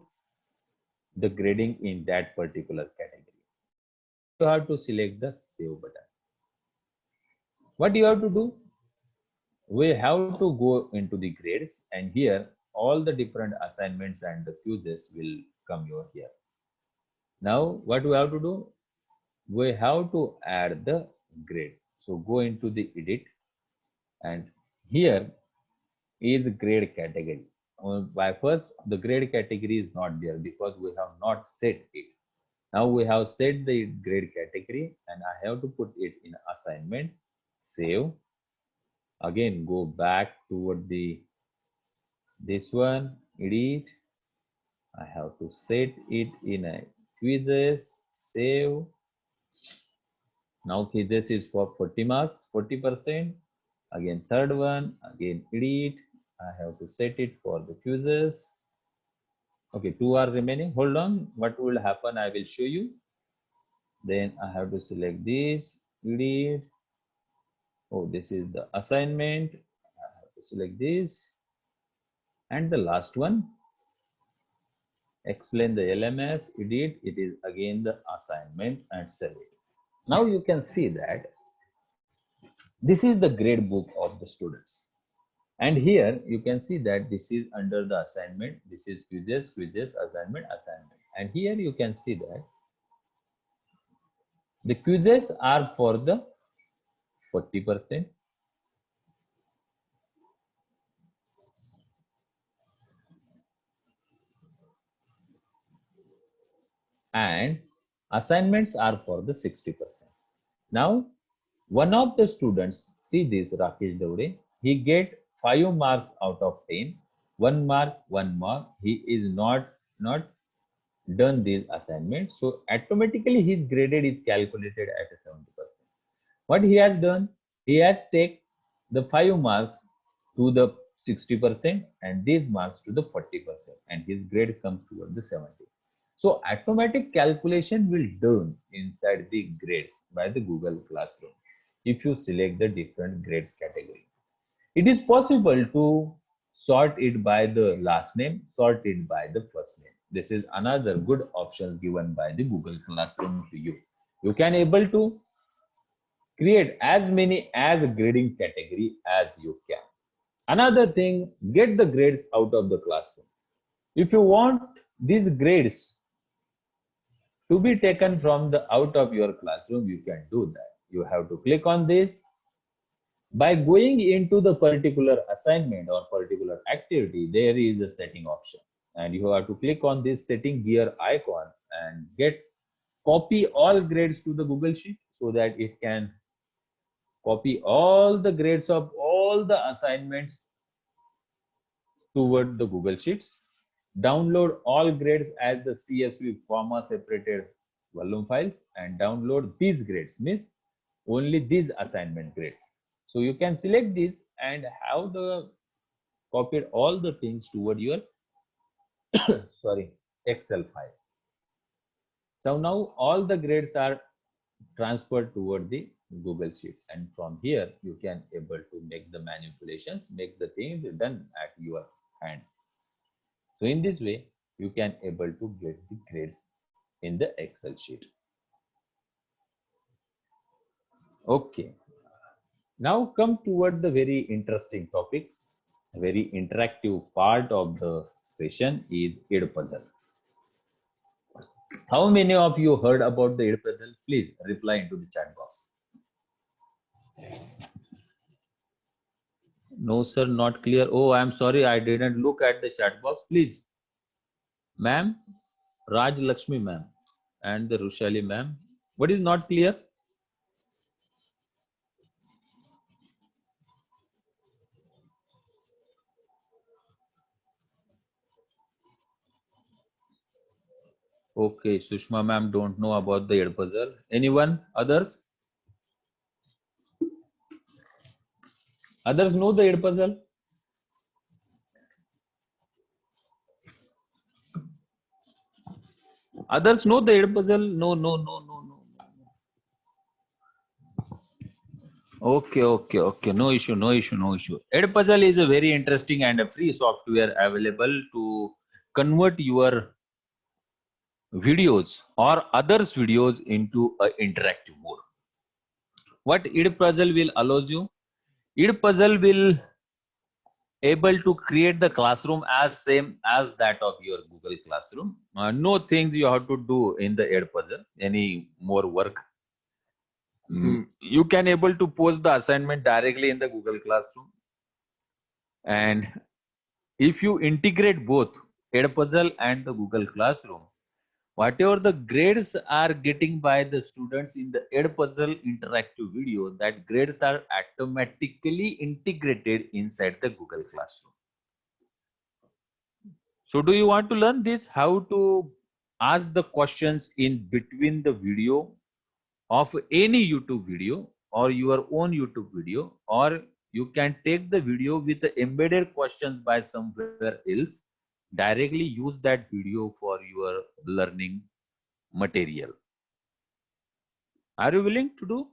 the grading in that particular category. You have to select the save button. What you have to do? We have to go into the grades, and here all the different assignments and the quizzes will come over here. Now what we have to do? We have to add the grades. So go into the edit, and here is grade category. By first, the grade category is not there because we have not set it. Now we have set the grade category, and I have to put it in assignment, save. Again, go back toward this one, edit. I have to set it in a quizzes, save. Now quizzes is for 40 marks, 40%. Again, third one, again edit. I have to set it for the quizzes. Okay, two are remaining. Hold on. What will happen? I will show you. Then I have to select this, edit. Oh, this is the assignment. I have to select this. And the last one, explain the LMS, edit. It is again the assignment and save it. Now you can see that this is the grade book of the students. And here you can see that this is under the assignment. This is quizzes, assignment. And here you can see that the quizzes are for the 40%, and assignments are for the 60%. Now, one of the students, see this Rakesh Daure, he get 5 marks out of 10, 1 mark, 1 mark. He is not done this assignment. So automatically his graded is calculated at a 70%. What he has done, he has take the 5 marks to the 60% and these marks to the 40%, and his grade comes toward the 70. So automatic calculation will done inside the grades by the Google Classroom if you select the different grades category. It is possible to sort it by the last name, sort it by the first name. This is another good options given by the Google Classroom to you. You can able to create as many as grading category as you can. Another thing, get the grades out of the classroom. If you want these grades to be taken from the out of your classroom, you can do that. You have to click on this. By going into the particular assignment or particular activity, there is a setting option, and you have to click on this setting gear icon and get copy all grades to the Google Sheet so that it can copy all the grades of all the assignments toward the Google Sheets. Download all grades as the CSV comma separated volume files and download these grades, means only these assignment grades. So you can select this and have the copied all the things toward your sorry Excel file. So now all the grades are transferred toward the Google Sheet, and from here you can able to make the manipulations, make the things done at your hand. So in this way you can able to get the grades in the Excel sheet. Okay, now come toward the very interesting topic. A very interactive part of the session is Edpuzzle. How many of you heard about the Edpuzzle? Please reply into the chat box. No, sir, not clear. Oh, I'm sorry, I didn't look at the chat box. Please, ma'am, Raj Lakshmi ma'am, and the Rushali ma'am. What is not clear? Okay, Sushma ma'am don't know about the Edpuzzle. Anyone? Others? Others know the Edpuzzle? Others know the Edpuzzle? No, no, no, no, no. Okay, okay, okay. No issue, no issue, no issue. Edpuzzle is a very interesting and a free software available to convert your videos or others' videos into an interactive mode. What Edpuzzle will allows you? Edpuzzle will able to create the classroom as same as that of your Google Classroom. No things you have to do in the Edpuzzle, any more work. You can able to post the assignment directly in the Google Classroom. And if you integrate both Edpuzzle and the Google Classroom, whatever the grades are getting by the students in the Edpuzzle interactive video, that grades are automatically integrated inside the Google Classroom. So do you want to learn this, how to ask the questions in between the video of any YouTube video or your own YouTube video, or you can take the video with the embedded questions by somewhere else, directly use that video for your learning material. Are you willing to do?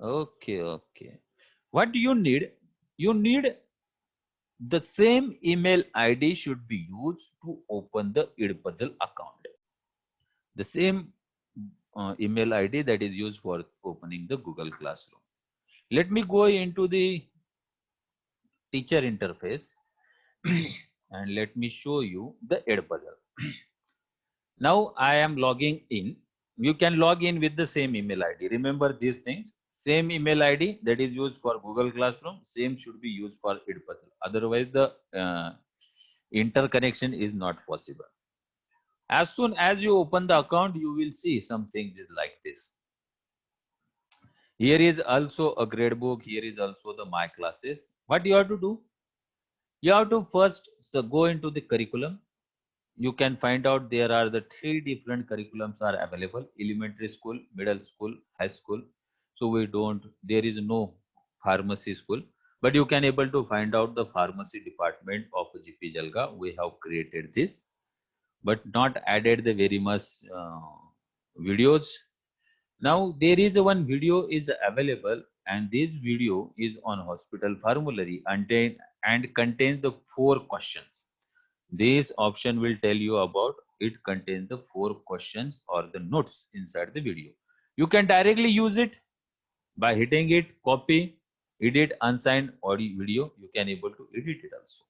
Okay, okay. What do you need? You need the same email ID should be used to open the Edpuzzle account. The same email ID that is used for opening the Google Classroom. Let me go into the teacher interface and let me show you the Edpuzzle. Now I am logging in. You can log in with the same email ID. Remember these things. Same email ID that is used for Google Classroom, same should be used for Edpuzzle. Otherwise, the interconnection is not possible. As soon as you open the account, you will see some things like this. Here is also a grade book. Here is also the My Classes. What you have to do? You have to first go into the curriculum. You can find out there are the 3 different curriculums are available: elementary school, middle school, high school. So there is no pharmacy school, but you can able to find out the pharmacy department of GP Jalga. We have created this, but not added the very much videos. Now there is one video is available, and this video is on hospital formulary and contains the 4 questions. This option will tell you about it contains the 4 questions or the notes inside the video. You can directly use it by hitting it, copy, edit, unsigned audio video. You can able to edit it also.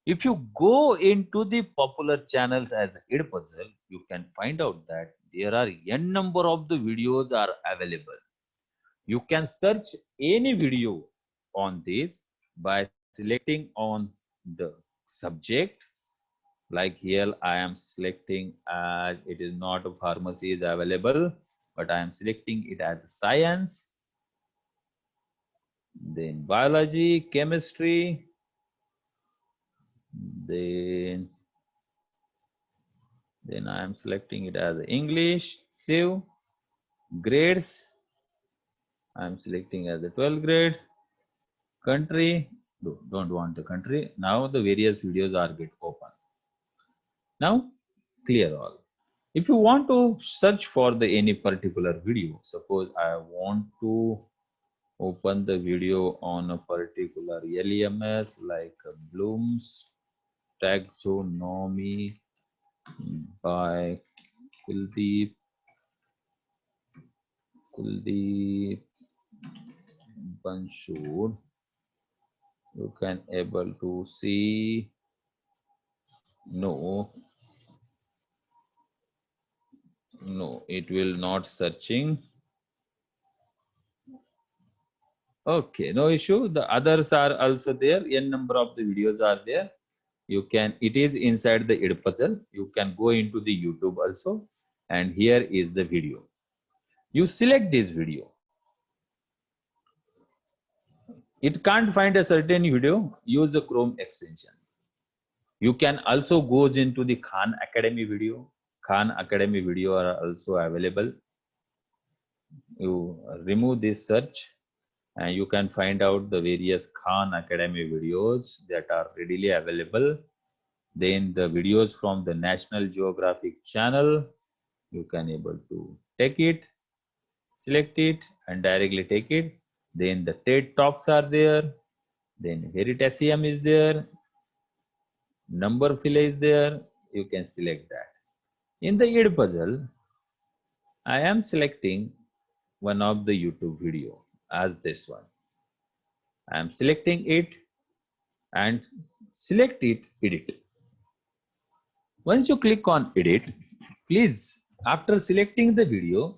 If you go into the popular channels as Edpuzzle, you can find out that there are n number of the videos are available. You can search any video on this by selecting on the subject. Like here I am selecting as it is not a pharmacy is available, but I am selecting it as science, then biology, chemistry, then I am selecting it as English, save, grades, I am selecting as the 12th grade, country, don't want the country. Now the various videos are get open. Now clear all. If you want to search for the any particular video, suppose I want to open the video on a particular LEMS like Bloom's Taxonomy by Kuldeep Bansur. You can able to see no, it will not searching. Okay, no issue. The others are also there. N number of the videos are there. You can, it is inside the Edpuzzle. You can go into the YouTube also, and here is the video. You select this video. It can't find a certain video, use the Chrome extension. You can also go into the Khan Academy video. Khan Academy video are also available. You remove this search and you can find out the various Khan Academy videos that are readily available. Then the videos from the National Geographic channel, you can able to take it, select it and directly take it. Then the TED Talks are there. Then Veritasium is there. Numberphile is there. You can select that. In the Edpuzzle, I am selecting one of the YouTube video as this one. I am selecting it and select it, edit. Once you click on edit, please, after selecting the video,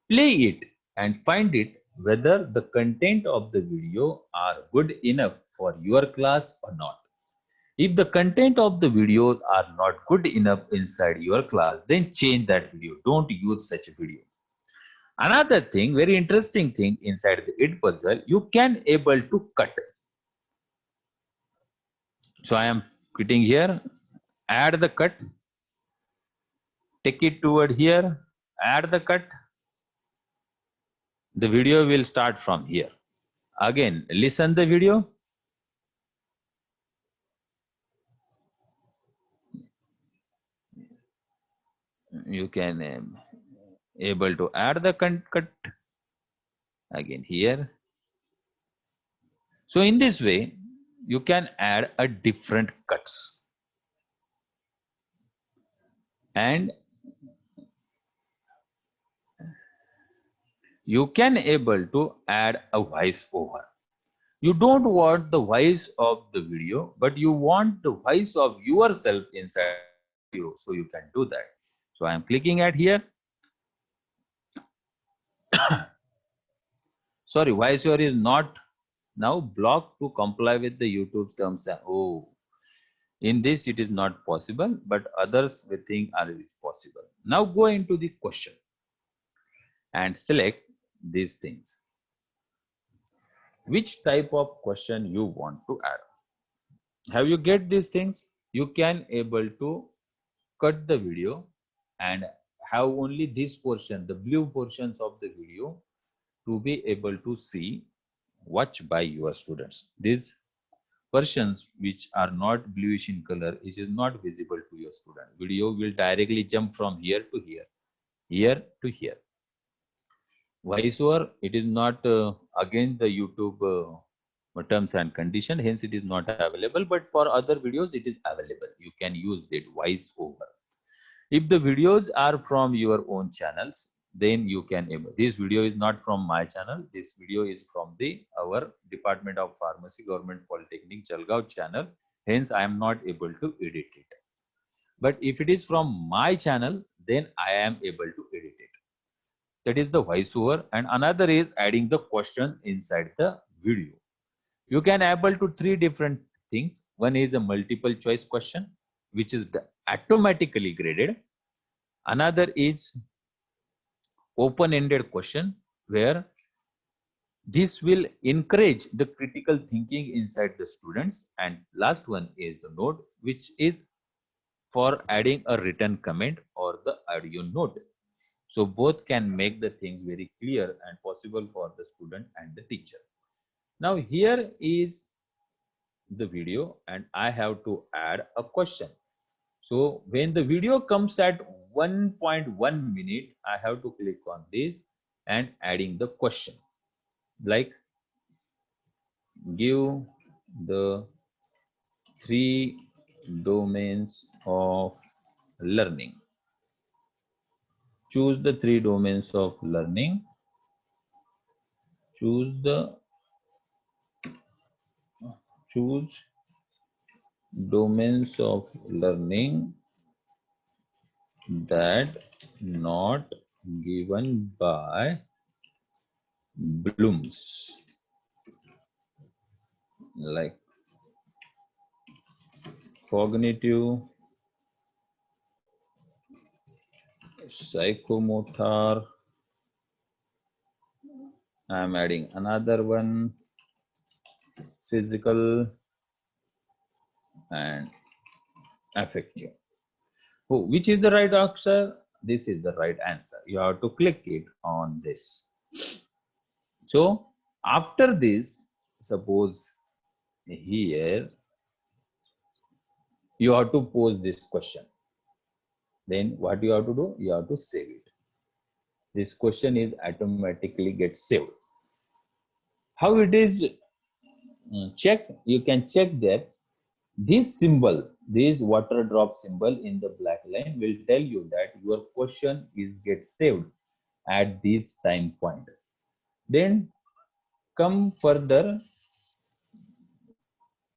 play it and find it whether the content of the video are good enough for your class or not. If the content of the videos are not good enough inside your class, then change that video. Don't use such a video. Another thing, very interesting thing inside the Edpuzzle, you can able to cut. So I am quitting here, add the cut, take it toward here, add the cut. The video will start from here. Again, listen the video. You can able to add the cut again here. So in this way, you can add a different cuts. And you can able to add a voice over. You don't want the voice of the video, but you want the voice of yourself inside the video. So you can do that. So I am clicking at here. Sorry, VoiceOver is not now blocked to comply with the YouTube's terms. Oh, in this it is not possible, but others we think are possible. Now go into the question and select these things. Which type of question you want to add? Have you get these things? You can able to cut the video and have only this portion, the blue portions of the video, to be able to see, watch by your students. These portions which are not bluish in color, it is not visible to your student. Video will directly jump from here to here, here to here. VoiceOver, it is not against the YouTube terms and condition, hence it is not available, but for other videos it is available. You can use it, VoiceOver. If the videos are from your own channels, then you can, this video is not from my channel, this video is from the our Department of Pharmacy Government Polytechnic Jalgaon channel, hence I am not able to edit it. But if it is from my channel, then I am able to edit it. That is the VoiceOver. And another is adding the question inside the video. You can able to three different things. One is a multiple choice question, which is automatically graded. Another is open-ended question, where this will encourage the critical thinking inside the students. And last one is the note, which is for adding a written comment or the audio note. So both can make the things very clear and possible for the student and the teacher. Now here is the video and I have to add a question. So when the video comes at 1.1 minute, I have to click on this and adding the question. Like, give the 3 domains of learning. Choose the 3 domains of learning. Choose domains of learning that not given by Bloom's, like cognitive, psychomotor. I am adding another one, physical and affective. Oh, which is the right answer? This is the right answer. You have to click it on this. So after this, suppose here you have to pose this question. Then what you have to do? You have to save it. This question is automatically gets saved. How it is check? You can check that this symbol, this water drop symbol in the black line will tell you that your question is get saved at this time point. Then come further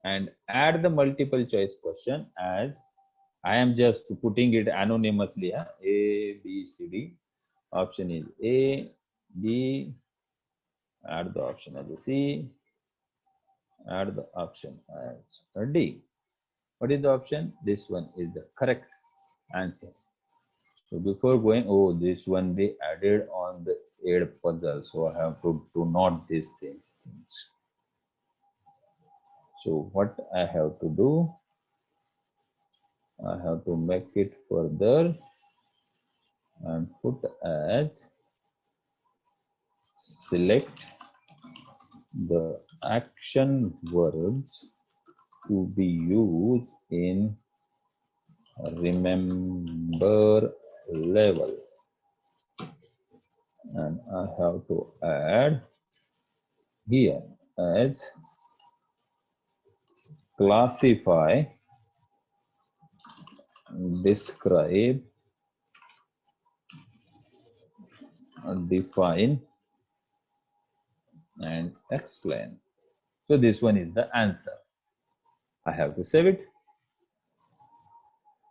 and add the multiple choice question, as I am just putting it anonymously. A, B, C, D. Option is A, B, add the option as C, add the option as D. What is the option? This one is the correct answer. So before going, oh, this one they added on the aid puzzle, so I have to do not these things. So what I have to do, I have to make it further and put as select the action verbs to be used in remember level, and I have to add here as classify, describe, define and explain. So this one is the answer. I have to save it.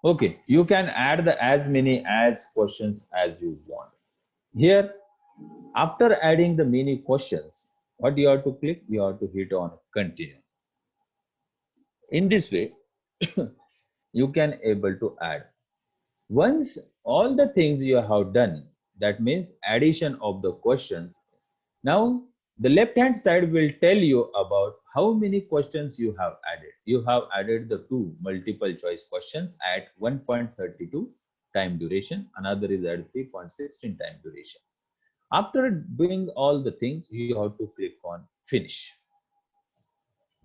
Okay, you can add the as many as questions as you want. Here, after adding the many questions, what you have to click? You have to hit on continue. In this way, you can able to add. Once all the things you have done, that means addition of the questions. Now, the left hand side will tell you about how many questions you have added. You have added the two multiple choice questions at 1.32 time duration. Another is at 3.16 time duration. After doing all the things, you have to click on finish.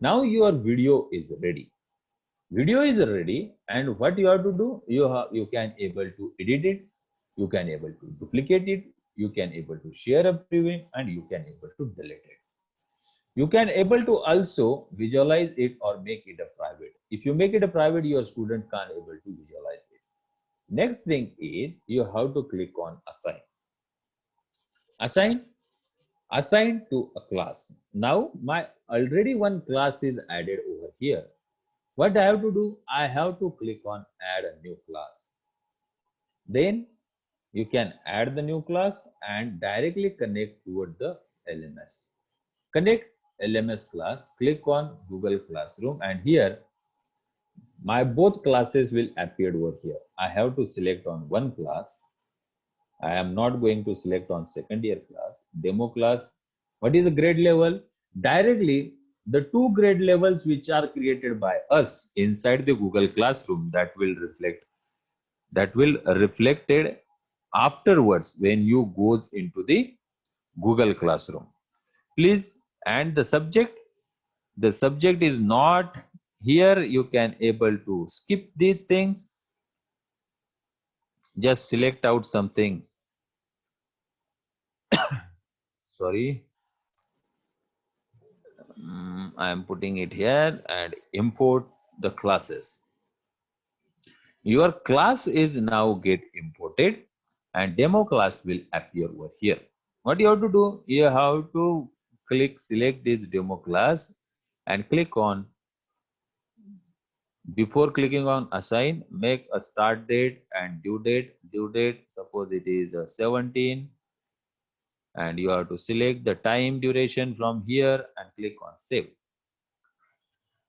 Now your video is ready. Video is ready, and what you have to do, you can able to edit it, you can able to duplicate it, you can able to share a preview, and you can able to delete it. You can able to also visualize it or make it a private. If you make it a private, your student can't able to visualize it. Next thing is you have to click on assign. Assign to a class. Now my already one class is added over here. What I have to do, I have to click on add a new class. Then you can add the new class and directly connect toward the LMS. Connect LMS class, click on Google Classroom, and here my both classes will appear over here. I have to select on one class. I am not going to select on second year class, demo class. What is the grade level? Directly, the two grade levels which are created by us inside the Google Classroom, that will reflected afterwards when you goes into the Google Classroom. Please, and the subject is not here. You can able to skip these things. Just select out something. Sorry. I am putting it here and import the classes. Your class is now get imported and demo class will appear over here. What you have to do, you have to select this demo class and click on, before clicking on assign, make a start date and due date, suppose it is 17, and you have to select the time duration from here and click on save.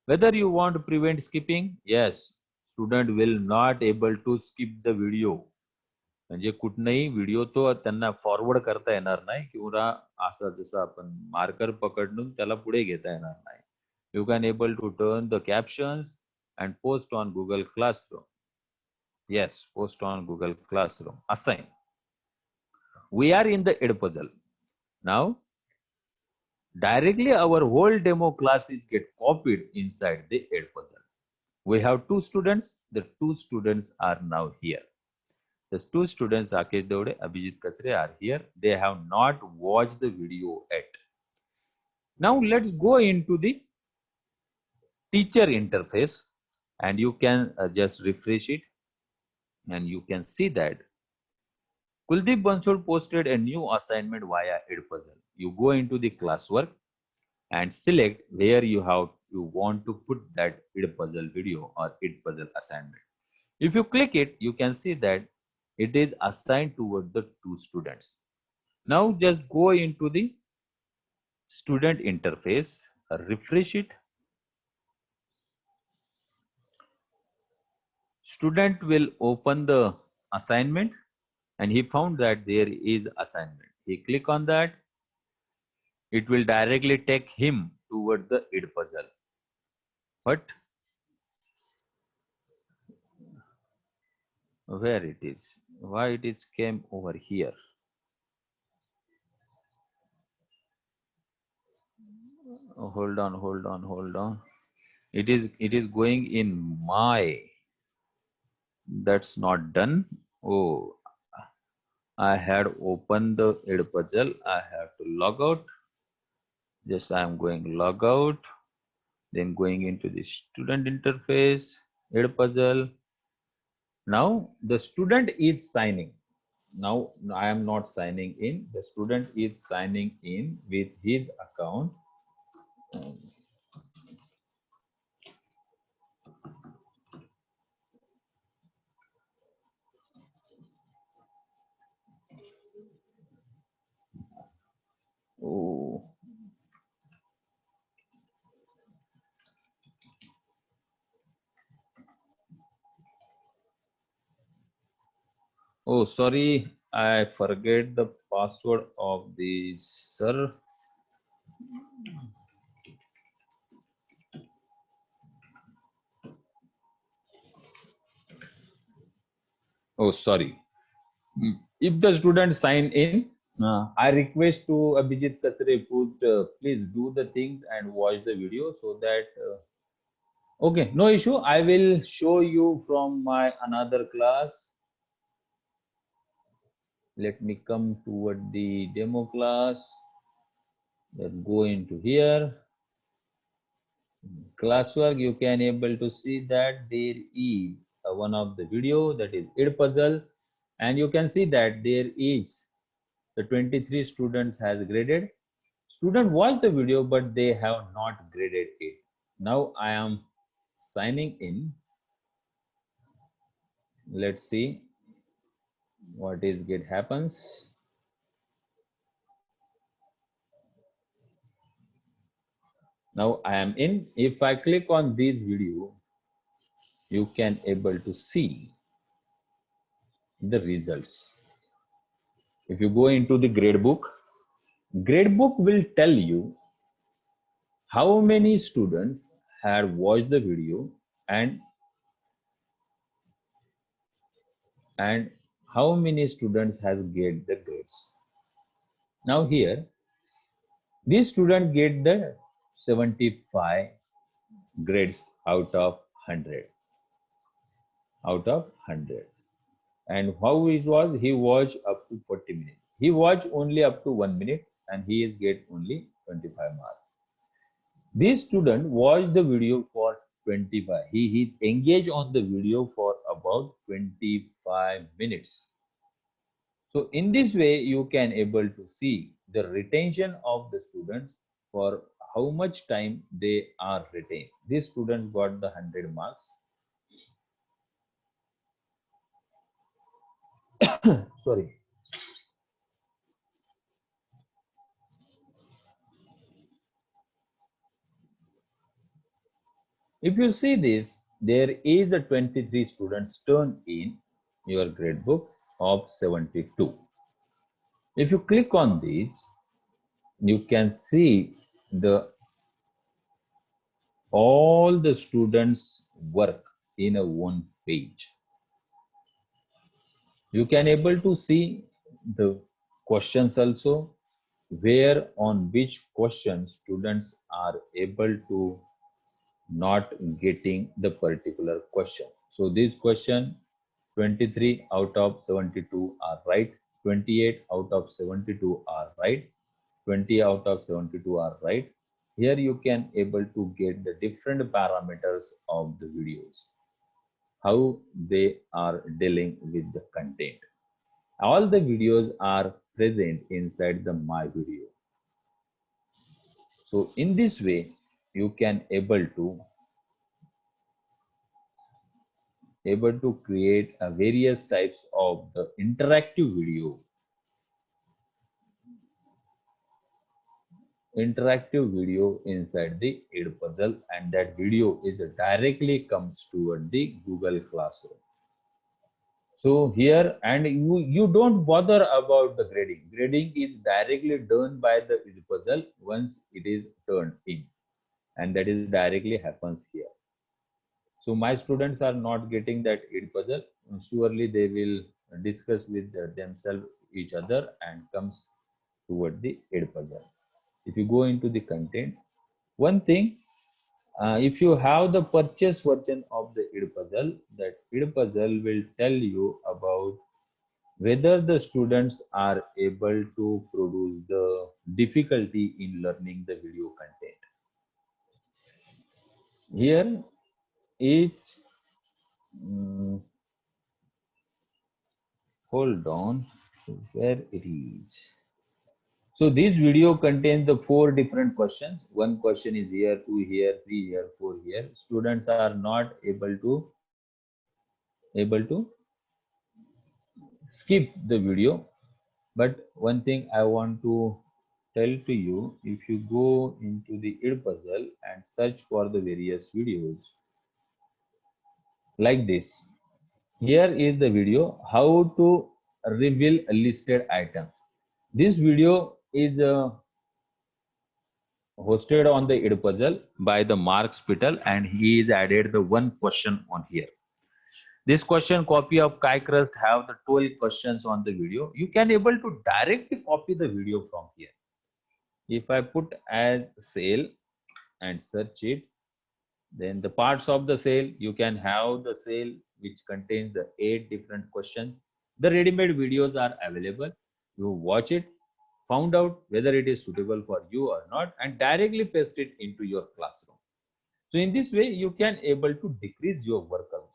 Whether you want to prevent skipping, yes, student will not able to skip the video. म्हणजे कुठनंही video तो त्यांना forward करता येणार नाही किंवा असं जसं आपण मार्कर पकडून त्याला पुढे घेता येणार नाही. You can able to turn the captions and post on Google Classroom. Yes, post on Google Classroom. Assign. We are in the Edpuzzle. Now, directly our whole demo classes get copied inside the Edpuzzle. We have two students. The two students are now here. The two students, Rakesh Daude, Abhijit Kasre, are here. They have not watched the video yet. Now let's go into the teacher interface, and you can just refresh it, and you can see that Kuldeep Bansal posted a new assignment via Edpuzzle. You go into the classwork and select where you want to put that Edpuzzle video or Edpuzzle assignment. If you click it, you can see that it is assigned toward the two students. Now just go into the student interface, refresh it. Student will open the assignment and he found that there is assignment. He click on that. It will directly take him toward the Edpuzzle. But where it is? Why it is came over here? Hold on. It is going in my. That's not done. Oh, I had opened the Edpuzzle. I have to log out. Just I am going log out. Then going into the student interface, Edpuzzle. Now the student is signing. Now I am not signing in. The student is signing in with his account. Oh, sorry, I forget the password of this, sir. Oh, sorry. If the student sign in, I request to Abhijit Katre put, please do the things and watch the video so that, okay, no issue. I will show you from my another class. Let me come toward the demo class. Then go into here. Classwork, you can able to see that there is one of the video, that is Edpuzzle, and you can see that there is the 23 students has graded. Student watched the video, but they have not graded it. Now I am signing in. Let's see what is get happens. Now I am in. If I click on this video, you can able to see the results. If you go into the gradebook will tell you how many students had watched the video and how many students has get the grades. Now here, these students get the 75 grades out of 100. Out of 100. And how it was, he watched up to 40 minutes. He watched only up to 1 minute and he is get only 25 marks. This student watched the video for 25. He is engaged on the video for about 25 minutes. So in this way, you can able to see the retention of the students for how much time they are retained. These students got the 100 marks. Sorry. If you see this, there is a 23 students turned in your grade book of 72. If you click on these, you can see the all the students work in a one page. You can able to see the questions also, where on which questions students are able to not getting the particular question. So this question 23 out of 72 are right, 28 out of 72 are right, 20 out of 72 are right. Here you can able to get the different parameters of the videos, how they are dealing with the content. All the videos are present inside the my video. So in this way, you can able to create a various types of the interactive video inside the Edpuzzle, and that video is directly comes toward the Google Classroom. So here, and you don't bother about the grading. Grading is directly done by the Edpuzzle once it is turned in, and that is directly happens here. So my students are not getting that Edpuzzle. Surely they will discuss with themselves each other and comes toward the Edpuzzle. If you go into the content, one thing, if you have the purchase version of the Edpuzzle, that Edpuzzle will tell you about whether the students are able to produce the difficulty in learning the video content. Here, each hold on, where it is. So this video contains the 4 different questions. One question is here, 2 here, 3 here, 4 here. Students are not able to skip the video. But one thing I want to tell to you, if you go into the Edpuzzle and search for the various videos like this, here is the video how to reveal listed items. This video is hosted on the Edpuzzle by the Mark Spittle, and he is added the one question on here. This question copy of KaiCrust have the 12 questions on the video. You can able to directly copy the video from here. If I put as sale and search it, then the parts of the sale, you can have the sale which contains the 8 different questions. The ready-made videos are available. You watch it, found out whether it is suitable for you or not, and directly paste it into your classroom. So in this way, you can able to decrease your work also.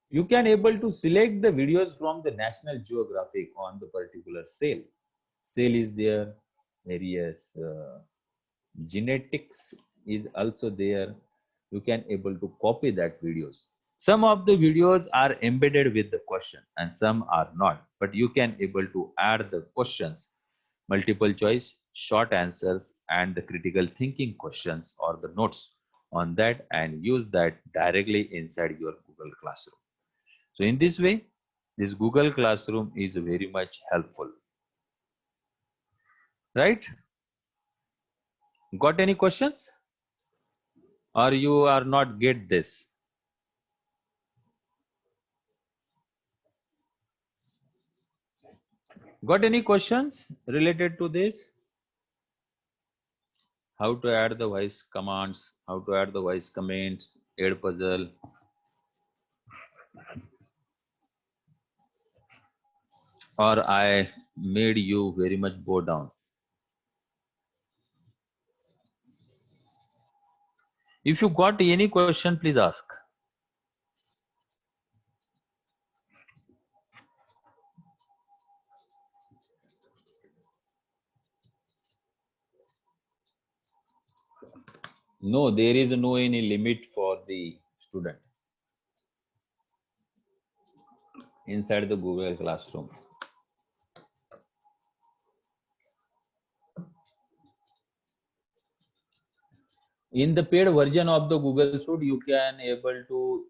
You can able to select the videos from the National Geographic on the particular sale. Sale is there, various genetics is also there. You can able to copy that videos. Some of the videos are embedded with the question and some are not, but you can able to add the questions, multiple choice, short answers, and the critical thinking questions or the notes on that and use that directly inside your Google Classroom. So in this way, this Google Classroom is very much helpful. Right? Got any questions? Or you are not get this? Got any questions related to this? How to add the voice commands, how to add the voice comments, Edpuzzle. Or I made you very much bow down. If you got any question, please ask. No, there is no any limit for the student inside the Google Classroom. In the paid version of the Google Suite, you can able to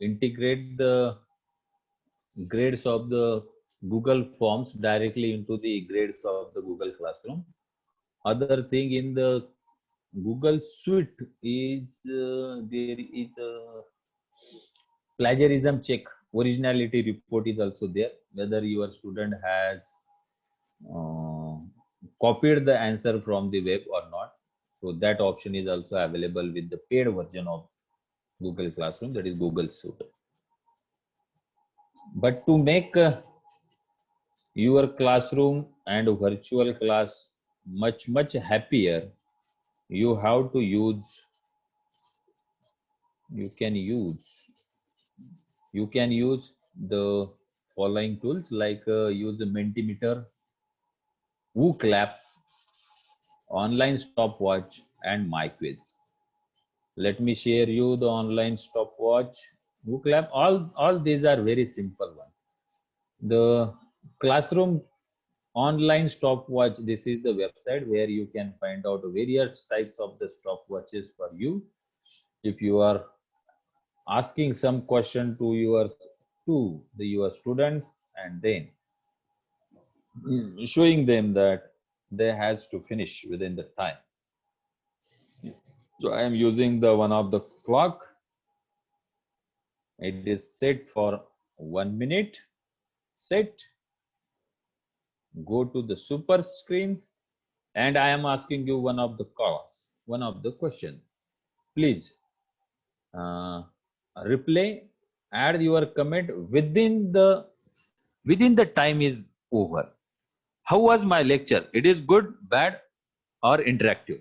integrate the grades of the Google Forms directly into the grades of the Google Classroom. Other thing in the Google Suite is there is a plagiarism check. Originality report is also there. Whether your student has copied the answer from the web or not. So that option is also available with the paid version of Google Classroom, that is Google Suite. But to make your classroom and virtual class much happier, you have to use, you can use the following tools like use a Mentimeter, WooClap, online stopwatch, and MyQuiz. Let me share you the online stopwatch, WooClap. All these are very simple one. The classroom online stopwatch, this is the website where you can find out various types of the stopwatches for you. If you are asking some question to your students and then showing them that they has to finish within the time. So I am using the one of the clock. It is set for 1 minute. Set. Go to the super screen, and I am asking you one of the question. Please reply, add your comment within the time is over. How was my lecture? It is good, bad, or interactive?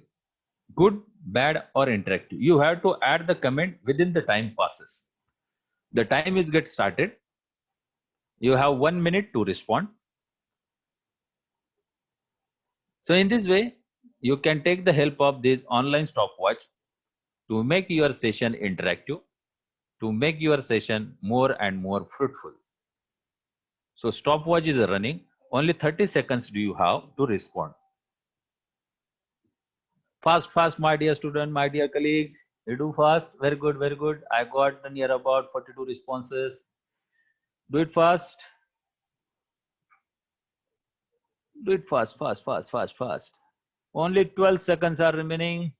Good, bad, or interactive? You have to add the comment within the time passes. The time is get started. You have 1 minute to respond. So in this way, you can take the help of this online stopwatch to make your session interactive, to make your session more and more fruitful. So stopwatch is running. Only 30 seconds do you have to respond. Fast, my dear student, my dear colleagues. You do fast. Very good, very good. I got near about 42 responses. Do it fast. Do it fast, fast, fast, fast, fast. Only 12 seconds are remaining.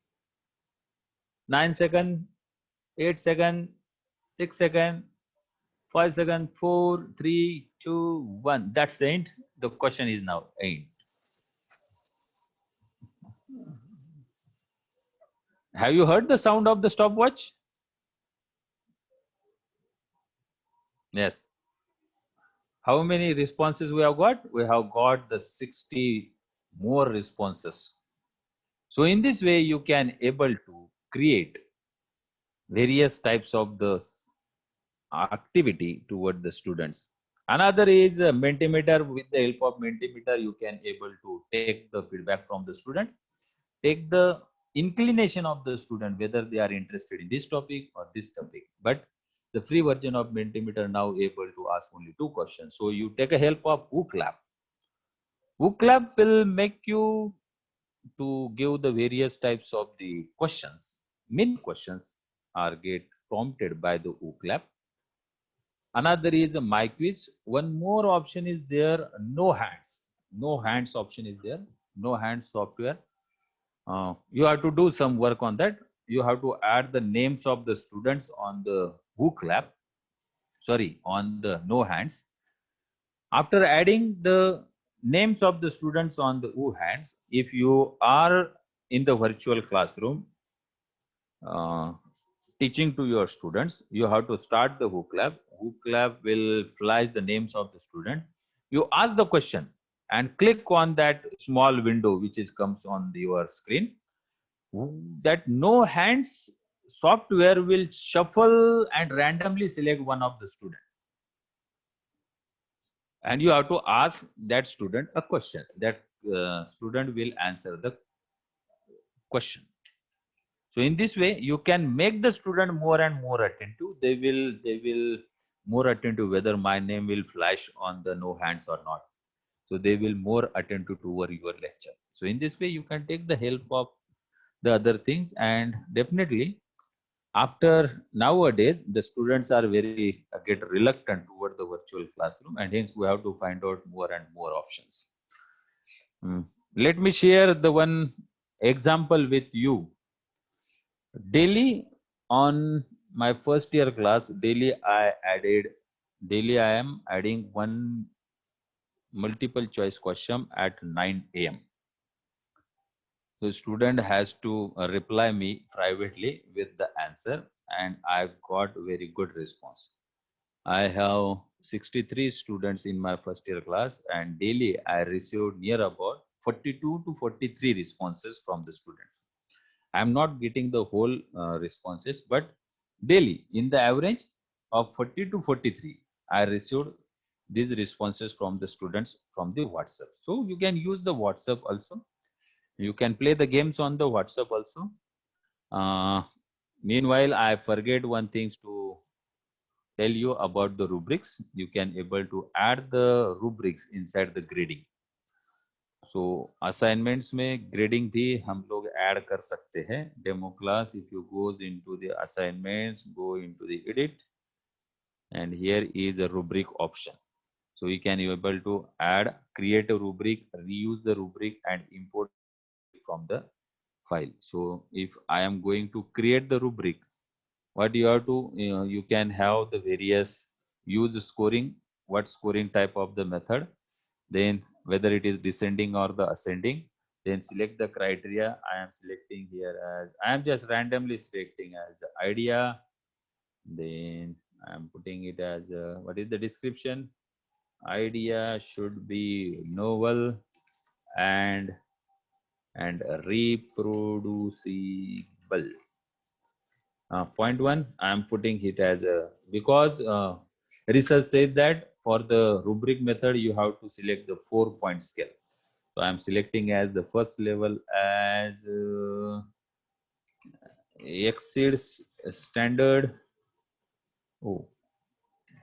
9 seconds, 8 seconds, 6 seconds, 5 seconds, 4, 3, 2, 1. That's the end. The question is now end. Have you heard the sound of the stopwatch? Yes. How many responses we have got? We have got the 60 more responses. So in this way, you can able to create various types of the activity toward the students. Another is a Mentimeter. With the help of Mentimeter, you can able to take the feedback from the student, take the inclination of the student, whether they are interested in this topic or this topic. But the free version of Mentimeter now able to ask only 2 questions. So you take a help of WooClap. WooClap will make you to give the various types of the questions. Many questions are get prompted by the WooClap. Another is a my quiz. One more option is there, no hands. No hands option is there. No hands software. You have to do some work on that. You have to add the names of the students on the WooClap. Sorry, on the no hands. After adding the names of the students on the hands, if you are in the virtual classroom uh, teaching to your students, you have to start the WooClap. WooClap will flash the names of the student. You ask the question and click on that small window which is comes on your screen. That no hands software will shuffle and randomly select one of the student, and you have to ask that student a question. That student will answer the question. So in this way you can make the student more and more attentive. They will more attentive whether my name will flash on the no hands or not. So they will more attentive toward your lecture. So in this way you can take the help of the other things. And definitely after nowadays the students are very get reluctant toward the virtual classroom, and hence we have to find out more and more options. Let me share the one example with you. Daily on my first year class, daily I am adding one multiple choice question at 9 a.m. So student has to reply me privately with the answer, and I got very good response. I have 63 students in my first year class, and daily I received near about 42 to 43 responses from the students. I'm not getting the whole responses, but daily in the average of 40 to 43, I received these responses from the students from the WhatsApp. So you can use the WhatsApp also. You can play the games on the WhatsApp also. Uh, Meanwhile, I forget one thing to tell you about the rubrics. You can able to add the rubrics inside the grading. So assignments में grading भी हम लोग add कर सकते हैं. Demo class, if you goes into the assignments, go into the edit, and here is a rubric option. So we can able to add, create a rubric, reuse the rubric, and import from the file. So if I am going to create the rubric, what you have to, you can have the various use scoring, what scoring type of the method, then whether it is descending or the ascending, then select the criteria. I am selecting here as, I am just randomly selecting as idea, then I am putting it as what is the description. Idea should be novel and reproducible. Point one, I am putting it as a, because research says that for the rubric method you have to select the 4-point scale. So I am selecting as the first level as exceeds standard. Oh,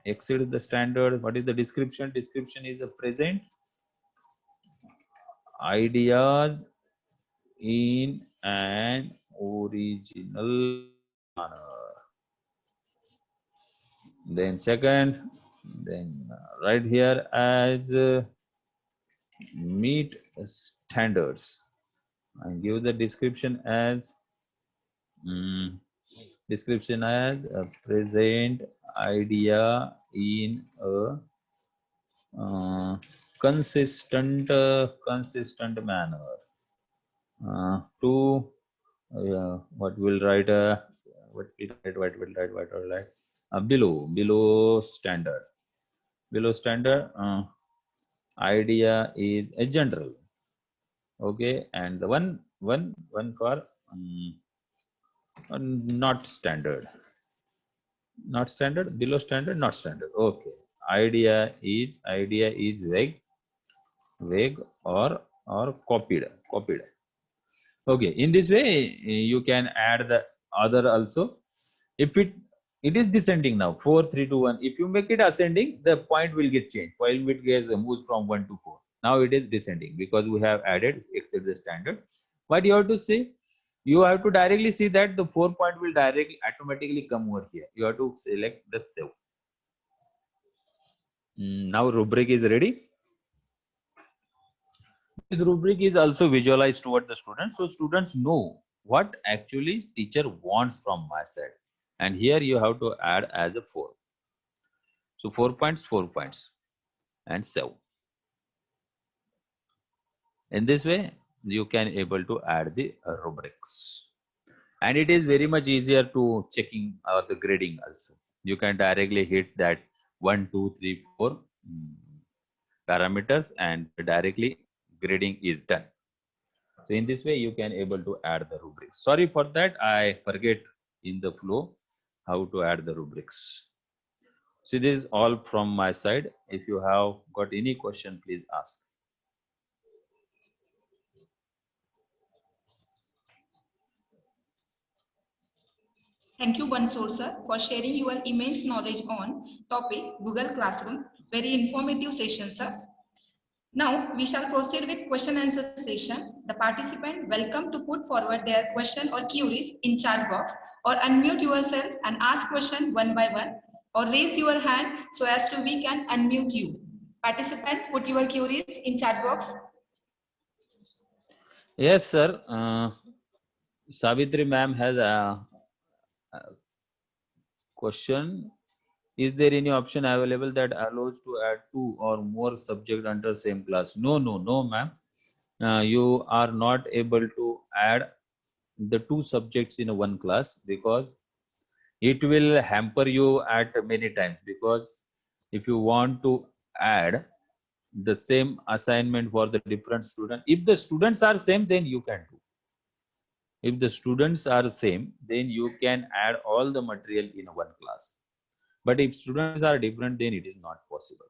exceeds the standard. What is the description? Description is a present ideas in an original manner. Then second, then right here as meet standards. I give the description as a present idea in a consistent manner. To what will write? What will write? Below standard. Below standard. Idea is a general. Okay, and the one for not standard. Not standard. Below standard. Not standard. Okay. Idea is vague or copied. Okay, in this way you can add the other also. If it is descending now 4 3 2 1, if you make it ascending, the point will get changed. While it gets moves from 1 to 4, now it is descending because we have added except the standard. But you have to say, you have to directly see that the 4 point will directly automatically come over here. You have to select the save. Now rubric is ready. This rubric is also visualized toward the students, so students know what actually teacher wants from my side. And here you have to add as a 4. So 4 points, and save. In this way, you can able to add the rubrics. And it is very much easier to checking or the grading also. You can directly hit that 1, 2, 3, 4 parameters and directly grading is done. So in this way, you can able to add the rubrics. Sorry for that, I forget in the flow how to add the rubrics. So this is all from my side. If you have got any question, please ask. Thank you, Bansur sir, for sharing your immense knowledge on topic Google Classroom. Very informative session, sir. Now we shall proceed with question answer session. The participant welcome to put forward their question or queries in chat box, or unmute yourself and ask question one by one, or raise your hand so as to we can unmute you. Participant, put your queries in chat box. Yes, sir. Savitri ma'am has a question. Is there any option available that allows to add 2 or more subject under same class? No, ma'am. You are not able to add the 2 subjects in one class because it will hamper you at many times. Because if you want to add the same assignment for the different students, if the students are same, then you can do. If the students are same, then you can add all the material in one class. But if students are different, then it is not possible.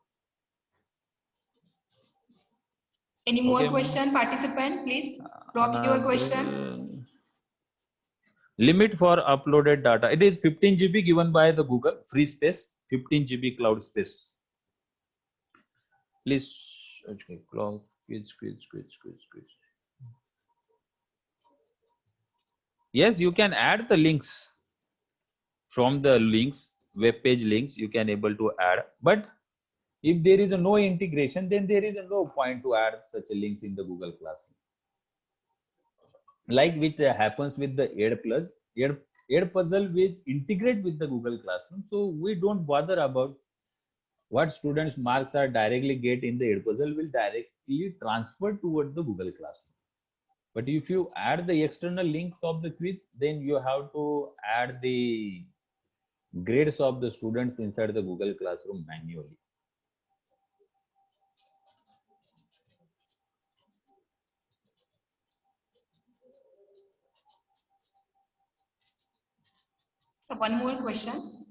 Any more question, participant? Please drop your question. Limit for uploaded data. It is 15 GB given by the Google free space, 15 GB cloud space. Please, okay, cloud, quiz. Yes, you can add the links from the links, web page links. You can able to add, but if there is no integration, then there is no point to add such a links in the Google Classroom. Like which happens with the Edpuzzle, Edpuzzle which integrate with the Google Classroom. So we don't bother about what students' marks are directly get in the Edpuzzle will directly transfer toward the Google Classroom. But if you add the external links of the quiz, then you have to add the grades of the students inside the Google Classroom manually. So one more question.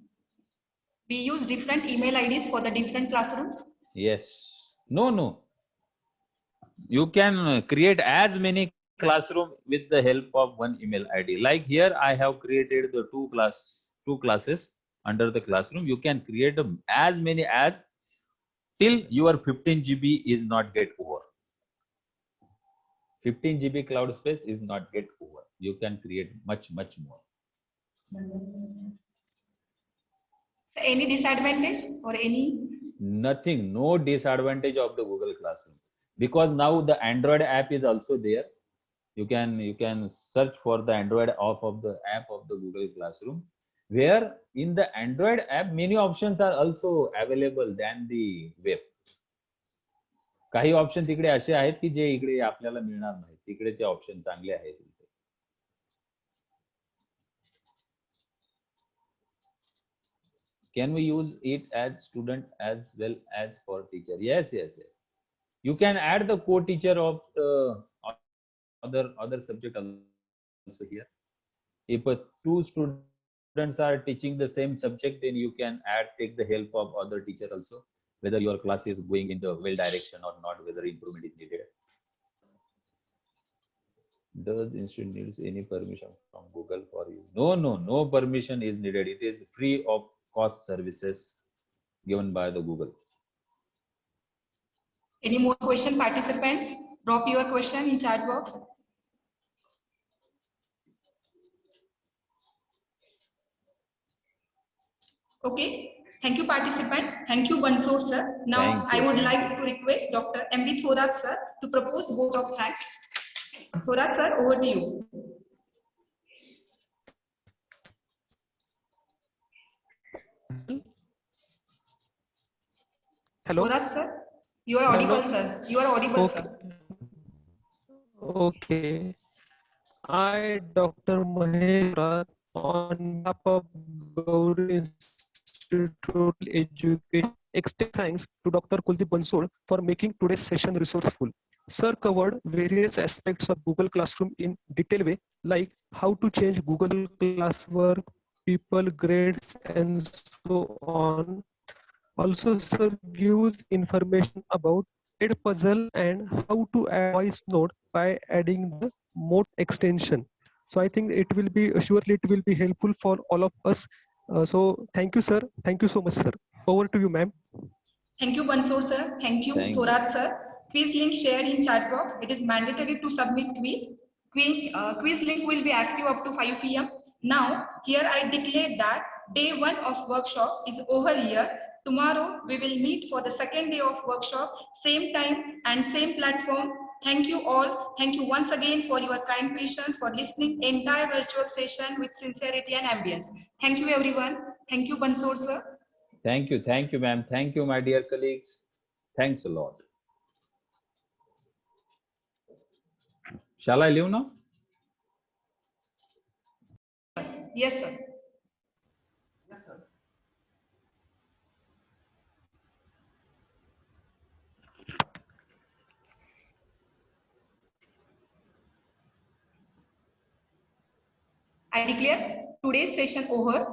We use different email IDs for the different classrooms? Yes. No. You can create as many classroom with the help of one email ID. Like here, I have created the two classes under the classroom. You can create as many as till your 15 GB is not get over. 15 GB cloud space is not get over. You can create much more. So any disadvantage or any? Nothing, no disadvantage of the Google Classroom. because now the Android app is also there. You can search for the Android of the app of the Google Classroom, where in the Android app many options are also available than the web. काही option तिकडे असे आहेत की जे इकडे आपल्याला मिळणार नाही, तिकडेचे option चांगले आहेत. Can we use it as student as well as for teacher? Yes. You can add the co-teacher of the other subject also here. If two students are teaching the same subject, then you can take the help of other teacher also, whether your class is going in the well direction or not, whether improvement is needed. Does institute needs any permission from Google for you? No permission is needed. It is free of cost services given by the Google. Any more question, participants? Drop your question in chat box. Okay. Thank you, participant. Thank you, Bansur sir. Now, I would like to request Dr. M.B. Thorat sir to propose vote of thanks. Thorat sir, over to you. Hello. Thorat sir, you are audible, sir. You are audible, Okay. sir. Okay. I, Dr. Mahesh, on behalf of Gauri Institute Education, extend thanks to Dr. Kuldeep Bansal for making today's session resourceful. Sir covered various aspects of Google Classroom in detailed way, like how to change Google Classwork, people grades, and so on. Also, sir gives information about Edpuzzle and how to add voice note by adding the mode extension. So I think it will be surely it will be helpful for all of us. So thank you, sir. Thank you so much, sir. Over to you, ma'am. Thank you, Bansur sir. Thank you, Thorat sir. Quiz link shared in chat box. It is mandatory to submit quiz. Quiz link will be active up to 5 p.m. Now, here I declare that day 1 of workshop is over here. Tomorrow, we will meet for the second day of workshop, same time and same platform. Thank you all. Thank you once again for your kind patience, for listening entire virtual session with sincerity and ambience. Thank you, everyone. Thank you, Bansur sir. Thank you, ma'am. Thank you, my dear colleagues. Thanks a lot. Shall I leave now? Yes, sir. Yes, sir. I declare today's session over.